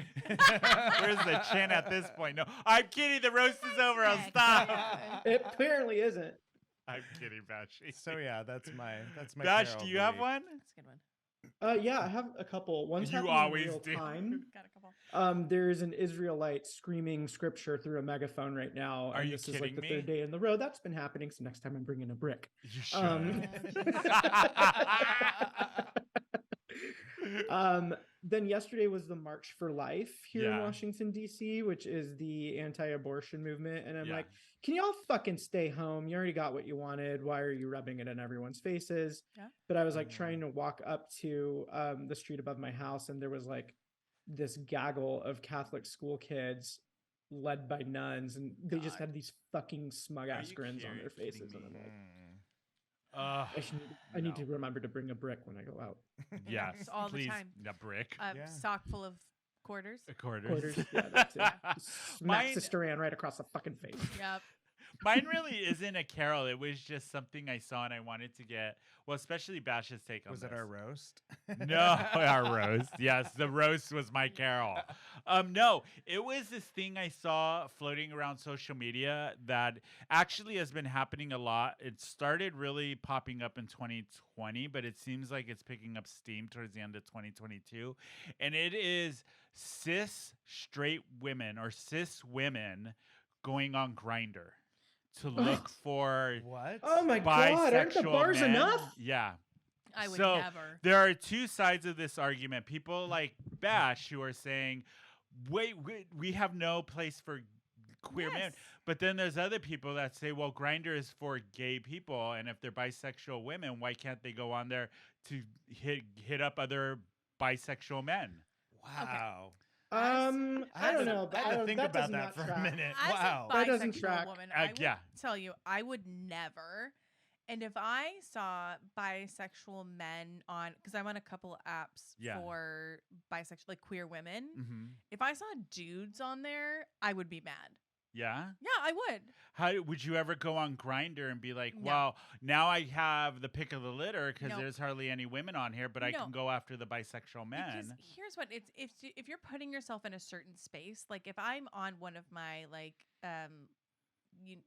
Where's the chin at this point? No, I'm kidding. The roast is over. I'll stop. It apparently isn't. I'm kidding, Bash. So yeah, that's my Bash, Carol do of you the have week. one? That's a good one. Yeah, I have a couple. One's You happening always in real do. time. Got a couple. There's an Israelite screaming scripture through a megaphone right now. Are you this is kidding the me? third day in the row that's been happening. So next time I'm bringing a brick. You should. Then yesterday was the March for Life here in Yeah. Washington, D.C., which is the anti-abortion movement. And I'm Yeah. like, can y'all fucking stay home? You already got what you wanted. Why are you rubbing it in everyone's faces? Yeah. But I was trying to walk up to the street above my house, and there was this gaggle of Catholic school kids led by nuns, and they just had these fucking smug Are ass you grins on their kidding faces. And I'm me? like, I need to remember to bring a brick when I go out. Yes, All the please. time. A brick. Sock full of quarters. Quarters. Yeah, that's it. Smack Mine- Sister Ann right across the fucking face. Yep. Mine really isn't a Carol. It was just something I saw and I wanted to get. Well, especially Bash's take on Was this. it our roast? No, our roast. Yes, the roast was my Carol. No, it was this thing I saw floating around social media that actually has been happening a lot. It started really popping up in 2020, but it seems like it's picking up steam towards the end of 2022. And it is cis straight women or cis women going on Grindr to look for What? Oh my god, aren't the bisexual bars men. enough? Yeah. I would So, never. There are two sides of this argument. People like Bash who are saying, wait, we have no place for queer men. Yes. But then there's other people that say, well, Grindr is for gay people. And if they're bisexual women, why can't they go on there to hit up other bisexual men? Wow. I don't know. I had to think that about does that not for a track. minute. As Wow. a That doesn't bisexual track. woman, I would yeah. tell you, I would never. And if I saw bisexual men on, because I'm on a couple apps Yeah. for bisexual, like queer women. Mm-hmm. If I saw dudes on there, I would be mad. Yeah. Yeah, I would. How would you ever go on Grindr and be like, No. well, now I have the pick of the litter because No. there's hardly any women on here, but I No. can go after the bisexual Because men. here's what it's if you're putting yourself in a certain space, like if I'm on one of my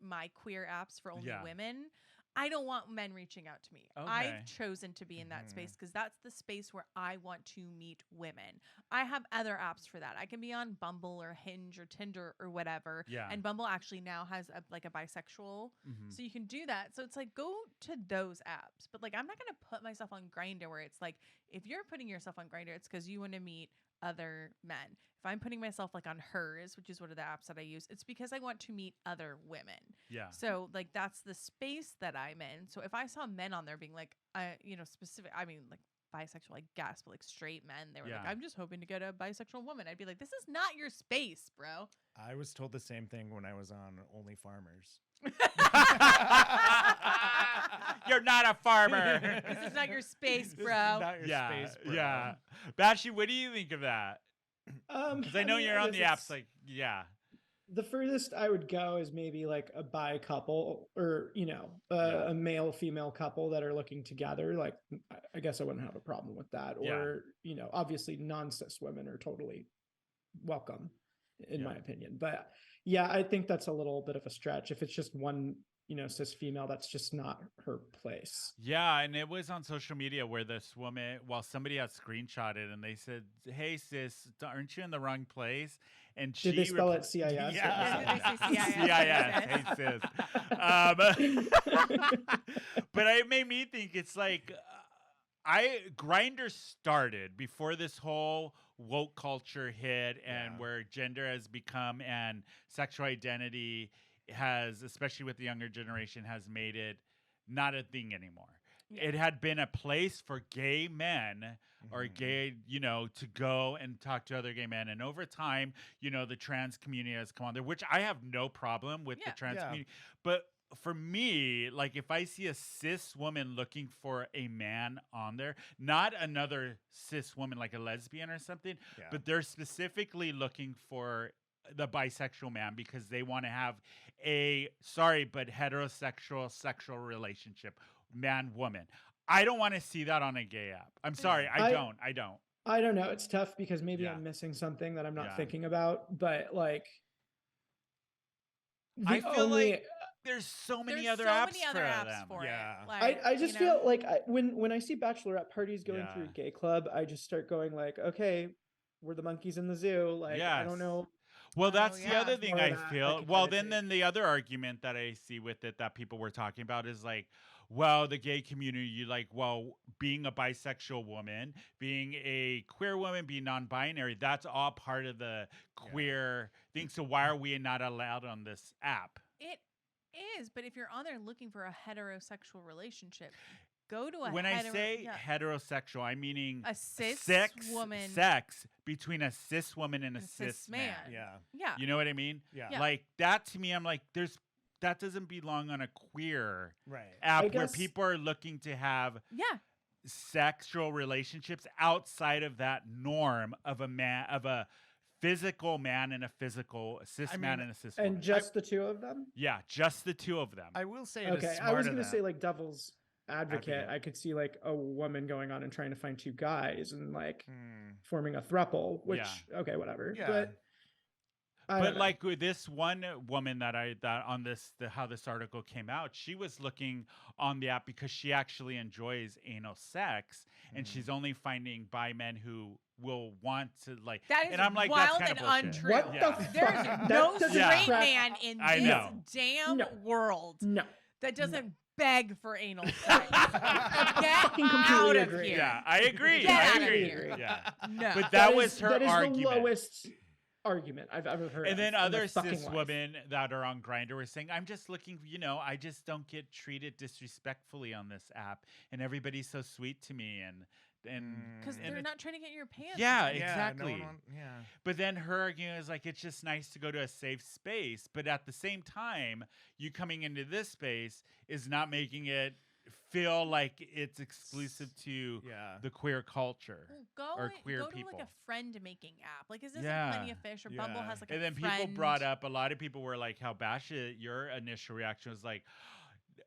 my queer apps for only Yeah. women, I don't want men reaching out to me. Okay. I've chosen to be in that space because that's the space where I want to meet women. I have other apps for that. I can be on Bumble or Hinge or Tinder or whatever. Yeah. And Bumble actually now has a bisexual, so you can do that. So it's like, go to those apps. But like, I'm not gonna put myself on Grindr where it's like, if you're putting yourself on Grindr, it's because you want to meet other men. If I'm putting myself like on Hers, which is one of the apps that I use, it's because I want to meet other women. Yeah. So like that's the space that I'm in. So if I saw men on there being like, specific, I mean like bisexual, I guess, but like straight men, they were like, I'm just hoping to get a bisexual woman. I'd be like, this is not your space, bro. I was told the same thing when I was on Only Farmers. You're not a farmer. This is not your space, This is bro. not your Yeah, space, bro. yeah. Bashi, what do you think of that? Because I know mean, you're on the guess apps. it's- Like, yeah, the furthest I would go is maybe like a bi couple or, a male female couple that are looking together. Like, I guess I wouldn't have a problem with that. Or, obviously non-cis women are totally welcome in my opinion. But yeah, I think that's a little bit of a stretch. If it's just one, cis female, that's just not her place. yeah. And it was on social media where this woman, somebody had screenshotted and they said, "Hey sis, aren't you in the wrong place?" And she Did they spell it CIS? Yeah. Yeah, did they say CIS. Hey sis. But it made me think it's like Grindr started before this whole woke culture hit and where gender has become and sexual identity has, especially with the younger generation, has made it not a thing anymore. It had been a place for gay men or gay, to go and talk to other gay men. And over time, the trans community has come on there, which I have no problem with the trans community. But for me, like if I see a cis woman looking for a man on there, not another cis woman like a lesbian or something, but they're specifically looking for the bisexual man because they want to have heterosexual sexual relationship, man woman. I don't want to see that on a gay app. I'm sorry, I don't. I don't know. It's tough because maybe I'm missing something that I'm not thinking about. But like, I feel like there's so many other apps for them. it. Like, I just feel like when I see bachelorette parties going through a gay club, I just start going like, okay, we're the monkeys in the zoo. Like, I don't know. Well, that's the other thing I feel. Well, then the other argument that I see with it that people were talking about is like, well, the gay community, being a bisexual woman, being a queer woman, being non-binary, that's all part of the queer thing. So why are we not allowed on this app? It is, but if you're on there looking for a heterosexual relationship, go to a when I say heterosexual, I'm meaning a cis woman, sex between a cis woman and a cis man. Yeah. You know what I mean? Yeah. Like that to me, I'm like, that doesn't belong on a queer Right. app where people are looking to have sexual relationships outside of that norm of a physical man and a physical cis man and a cis woman. And just the two of them? Yeah, just the two of them. I will say okay. I was going to say like devil's advocate. I could see like a woman going on and trying to find two guys and like forming a throuple, which okay, whatever. Yeah. But like with this one woman how this article came out, she was looking on the app because she actually enjoys anal sex, and she's only finding bi men who will want to like. That is and I'm like, wild that's kind and of untrue. What the fuck? There's no straight man in I this know. damn world that doesn't beg for anal sex. Get fucking out completely of agree. here. Yeah, I agree. Get I out of agree. here. Yeah, No. but that was her that is argument. the lowest argument I've ever heard. And then of in other my fucking cis life. women that are on Grindr were saying, I'm just looking, I just don't get treated disrespectfully on this app. And everybody's so sweet to me. And Because they're not trying to get in your pants. Yeah, man. exactly. Yeah. But then her argument is like, it's just nice to go to a safe space. But at the same time, you coming into this space is not making it feel like it's exclusive to the queer culture or queer go people. to like a friend making app. Like, is this Yeah. Plenty of Fish or Bumble has like and a then friend. people brought up, a lot of people were like, how Bashi, your initial reaction was like,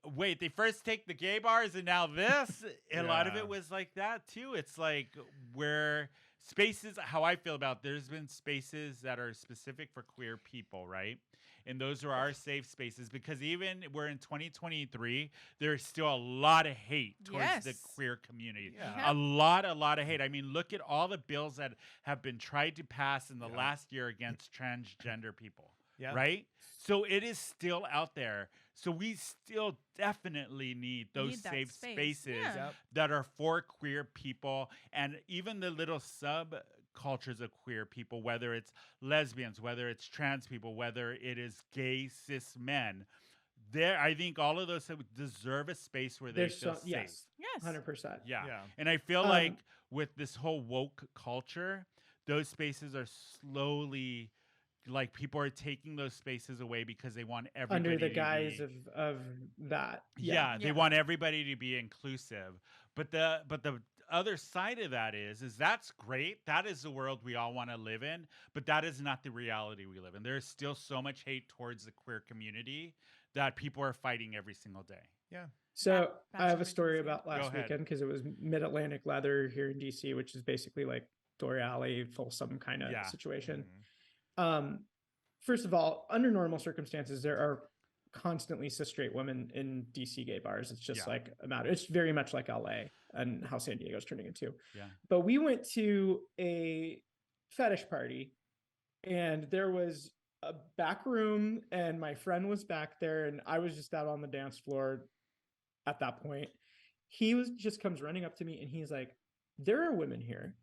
wait, they first take the gay bars and now this? A lot of it was like that too. It's like where spaces, how I feel about, there's been spaces that are specific for queer people, right? and those are our safe spaces, because even we're in 2023, there's still a lot of hate towards the queer community. Yeah. A lot of hate. I mean, look at all the bills that have been tried to pass in the last year against transgender people. Yeah. Right? So it is still out there. So we still definitely need those that safe space. spaces Yeah. that are for queer people, and even the little subcultures of queer people, whether it's lesbians, whether it's trans people, whether it is gay cis men. I think all of those deserve a space where they feel safe. Yes, Yes. 100%. Yeah. Yeah. And I feel like with this whole woke culture, those spaces are slowly, like, people are taking those spaces away because they want everybody Under the to guise be, of that. yeah, they Yeah. want everybody to be inclusive. But the other side of that is that's great. That is the world we all want to live in, but that is not the reality we live in. There is still so much hate towards the queer community that people are fighting every single day. Yeah. So Bashi, I have a were you story gonna say? about last Go ahead. weekend, because it was Mid-Atlantic Leather here in DC, which is basically like Door Alley, Folsom kind of Yeah. situation. Mhm. First of all, under normal circumstances, there are constantly cis straight women in DC gay bars. It's just Yeah. like a matter. It's very much like LA and how San Diego's turning into. Yeah. But we went to a fetish party, and there was a back room, and my friend was back there, and I was just out on the dance floor at that point. Just comes running up to me, and he's like, "There are women here."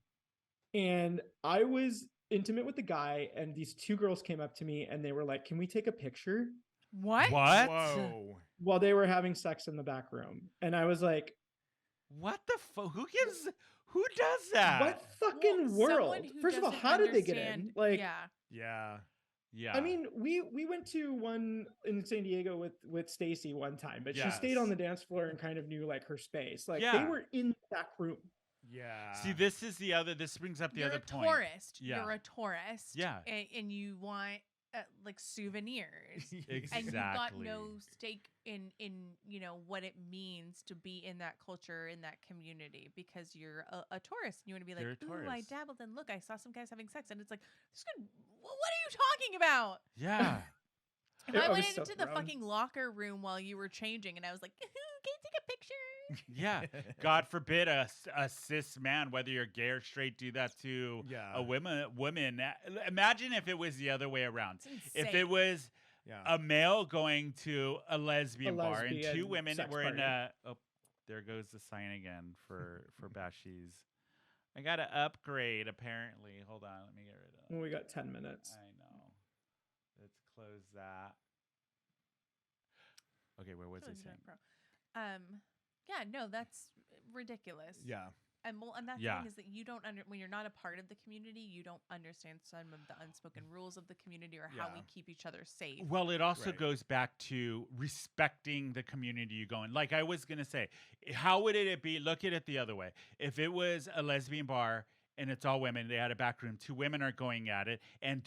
And I was intimate with the guy, and these two girls came up to me, and they were like, "Can we take a picture?" What? What? Whoa. While they were having sex in the back room. And I was like, What the fuck? Who does that? what fucking Well, world? someone who First of all, doesn't how did they get in? understand- Like, yeah. Yeah. Yeah. I mean, we went to one in San Diego with Stacy one time, but she stayed Yes. on the dance floor and kind of knew like her space. Like, they Yeah. were in the back room. Yeah. See, this brings up the You're other a point. tourist. Yeah. You're a tourist. Yeah. And you want like souvenirs. Exactly. And you've got no stake in what it means to be in that culture, in that community, because you're a tourist, and you want to be You're like, a ooh, I tourist. dabbled, and look, I saw some guys having sex, and it's like, what are you talking about? Yeah. If Yeah, I I went was so into the thrown. fucking locker room while you were changing, and I was like, can you take a picture? Yeah. God forbid a cis man, whether you're gay or straight, do that to Yeah. a woman. Imagine if it was the other way around. It's If insane. it was Yeah. a male going to a lesbian bar and two lesbian women sex were in party. oh, there goes the sign again for Bashi's. I got to upgrade apparently. Hold on, let me get rid of Well, we got 10 minutes. I know. Let's close that. Okay, where was I Totally saying? different, bro. Yeah, no, that's ridiculous. Yeah. And that's Yeah. the thing, is that you don't when you're not a part of the community, you don't understand some of the unspoken rules of the community, or how we Yeah. keep each other safe. Well, it also Right. goes back to respecting the community you go in. Like I was going to say, how would it be? Look at it the other way. If it was a lesbian bar and it's all women, they had a back room, two women are going at it, and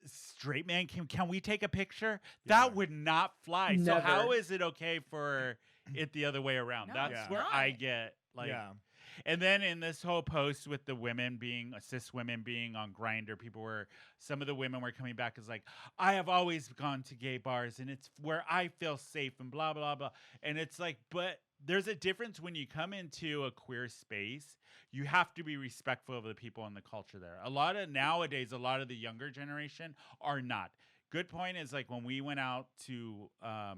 straight man, can we take a picture? Yeah. That would not fly. So Never. how is it okay for it the other way around? No, That's it's where not. I get like. Yeah. And then in this whole post with the women being cis women being on Grindr, some of the women were coming back as like, I have always gone to gay bars and it's where I feel safe and blah blah blah. And it's like, but there's a difference when you come into a queer space. You have to be respectful of the people and the culture there. Nowadays, a lot of the younger generation are not. Good point is like when we went out to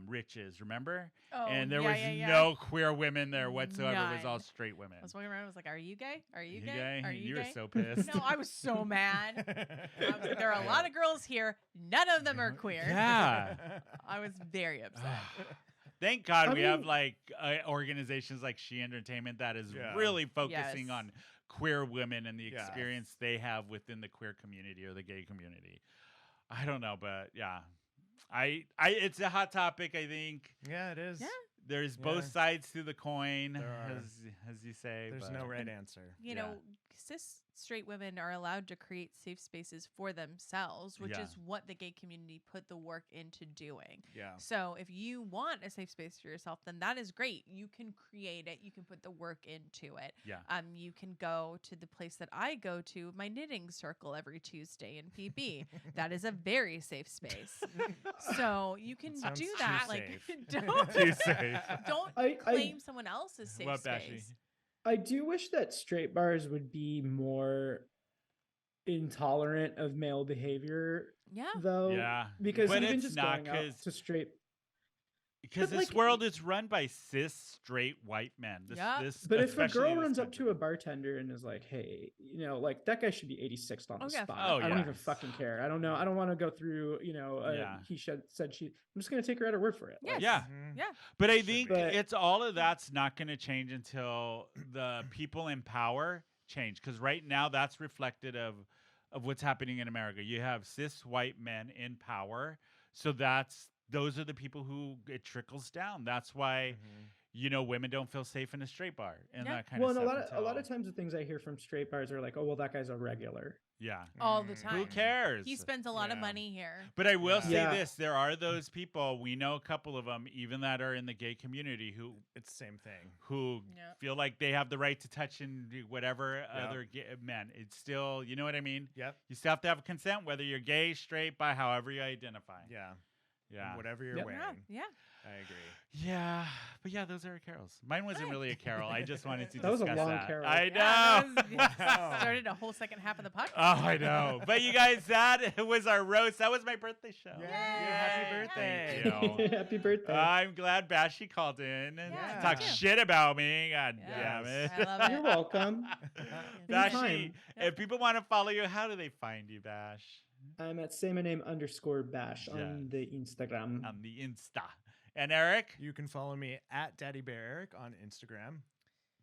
Riches, remember? Oh, And there yeah, was yeah, yeah. no queer women there whatsoever. It was None. all straight women. I was walking around, I was like, are you gay? Are you You gay? gay? Are you You were gay? so pissed. No, I was so mad. I was like, there are a lot of girls here. None of them are queer. Yeah. I was very upset. Thank God I we have mean- like organizations like She Entertainment that is Yeah. really focusing Yes. on queer women and the Yeah. experience they have within the queer community or the gay community. I don't know, but yeah. It's a hot topic, I think. Yeah, it is. Yeah. There's Yeah. both sides to the coin, There are. as you say. There's but- no right answer. You Yeah. know, cis straight women are allowed to create safe spaces for themselves, which Yeah. is what the gay community put the work into doing. Yeah. So if you want a safe space for yourself, then that is great. You can create it. You can put the work into it. Yeah. You can go to the place that I go to, my knitting circle every Tuesday in PB. That is a very safe space. So you can Sounds do too that. Like safe. don't Too safe. don't I- claim someone else's safe What, Bashi? space. I do wish that straight bars would be more intolerant of male behavior, Yeah. though. Yeah. Because But even it's just not going out 'cause- to straight, Because But, this like- world is run by cis, straight, white men. This, Yeah. this, but if a especially girl in this runs up country. to a bartender and is like, "Hey, like that guy should be 86th on the Oh, yeah. spot. Oh, I don't yeah. even fucking care. I don't know. I don't want to go through, Yeah. he said she. I'm just gonna take her at her word for it. Yes. Yeah. Mhm. Yeah. But I Should think be. But- it's all of that's not going to change until the people in power change. Because right now, that's reflected of what's happening in America. You have cis white men in power, so those are the people who it trickles down. That's why women don't feel safe in a straight bar and Yeah. that kind Well, of and stuff. a lot of times the things I hear from straight bars are like, "Oh, well, that guy's a regular." yeah. All the Mm. time. Who cares? He spends a lot of Yeah. money here. But I will Yeah. say Yeah. this: there are those people, we know a couple of them, even that are in the gay community, who It's the same thing. Yeah. feel like they have the right to touch and do whatever other gay men. It's still, you know what I mean? Yep. You still have to have consent, whether you're gay, straight, bi, however you identify. Yeah. Yeah. Whatever you're Yep. Yeah. wearing. Yeah. I agree. Yeah. But yeah, those are carols. Mine wasn't really a carol. I just wanted to That was a discuss long that. carol. I Yeah, know. that was- started a whole second half of the podcast. Oh, I know. But you guys, that was our roast. That was my birthday show. Yay. Yay. Happy birthday. Thank you. Happy birthday. I'm glad Bashi called in and Yeah, talked me too. shit about me. God Yeah. damn it. I love You're it. welcome. Bashi, Anytime. if people want to follow you, how do they find you, Bash? I'm at say my name _bash on the Instagram. On the Insta. And Eric? You can follow me at Daddy Bear Eric on Instagram.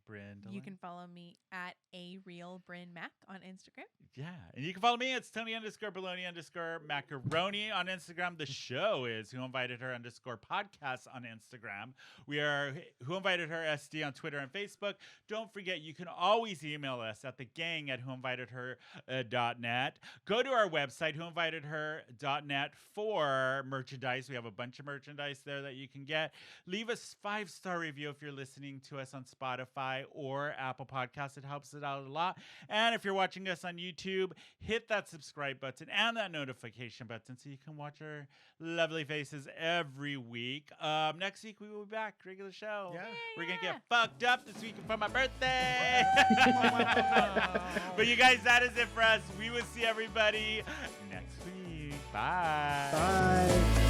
Brynne. You can follow me at a real Brynne Mac on Instagram. Yeah. And you can follow me. It's Tony_Baloney_Macaroni on Instagram. The show is Who Invited Her _podcast on Instagram. We are Who Invited Her SD on Twitter and Facebook. Don't forget, you can always email us at thegang@whoinvitedher.net. Go to our website, whoinvitedher.net for merchandise. We have a bunch of merchandise there that you can get. Leave us 5-star review if you're listening to us on Spotify or Apple Podcasts. It helps it out a lot. And if you're watching us on YouTube, hit that subscribe button and that notification button so you can watch our lovely faces every week. Next week, we will be back. Regular show. Yeah. We're going to get fucked up this week for my birthday. But you guys, that is it for us. We will see everybody next week. Bye. Bye.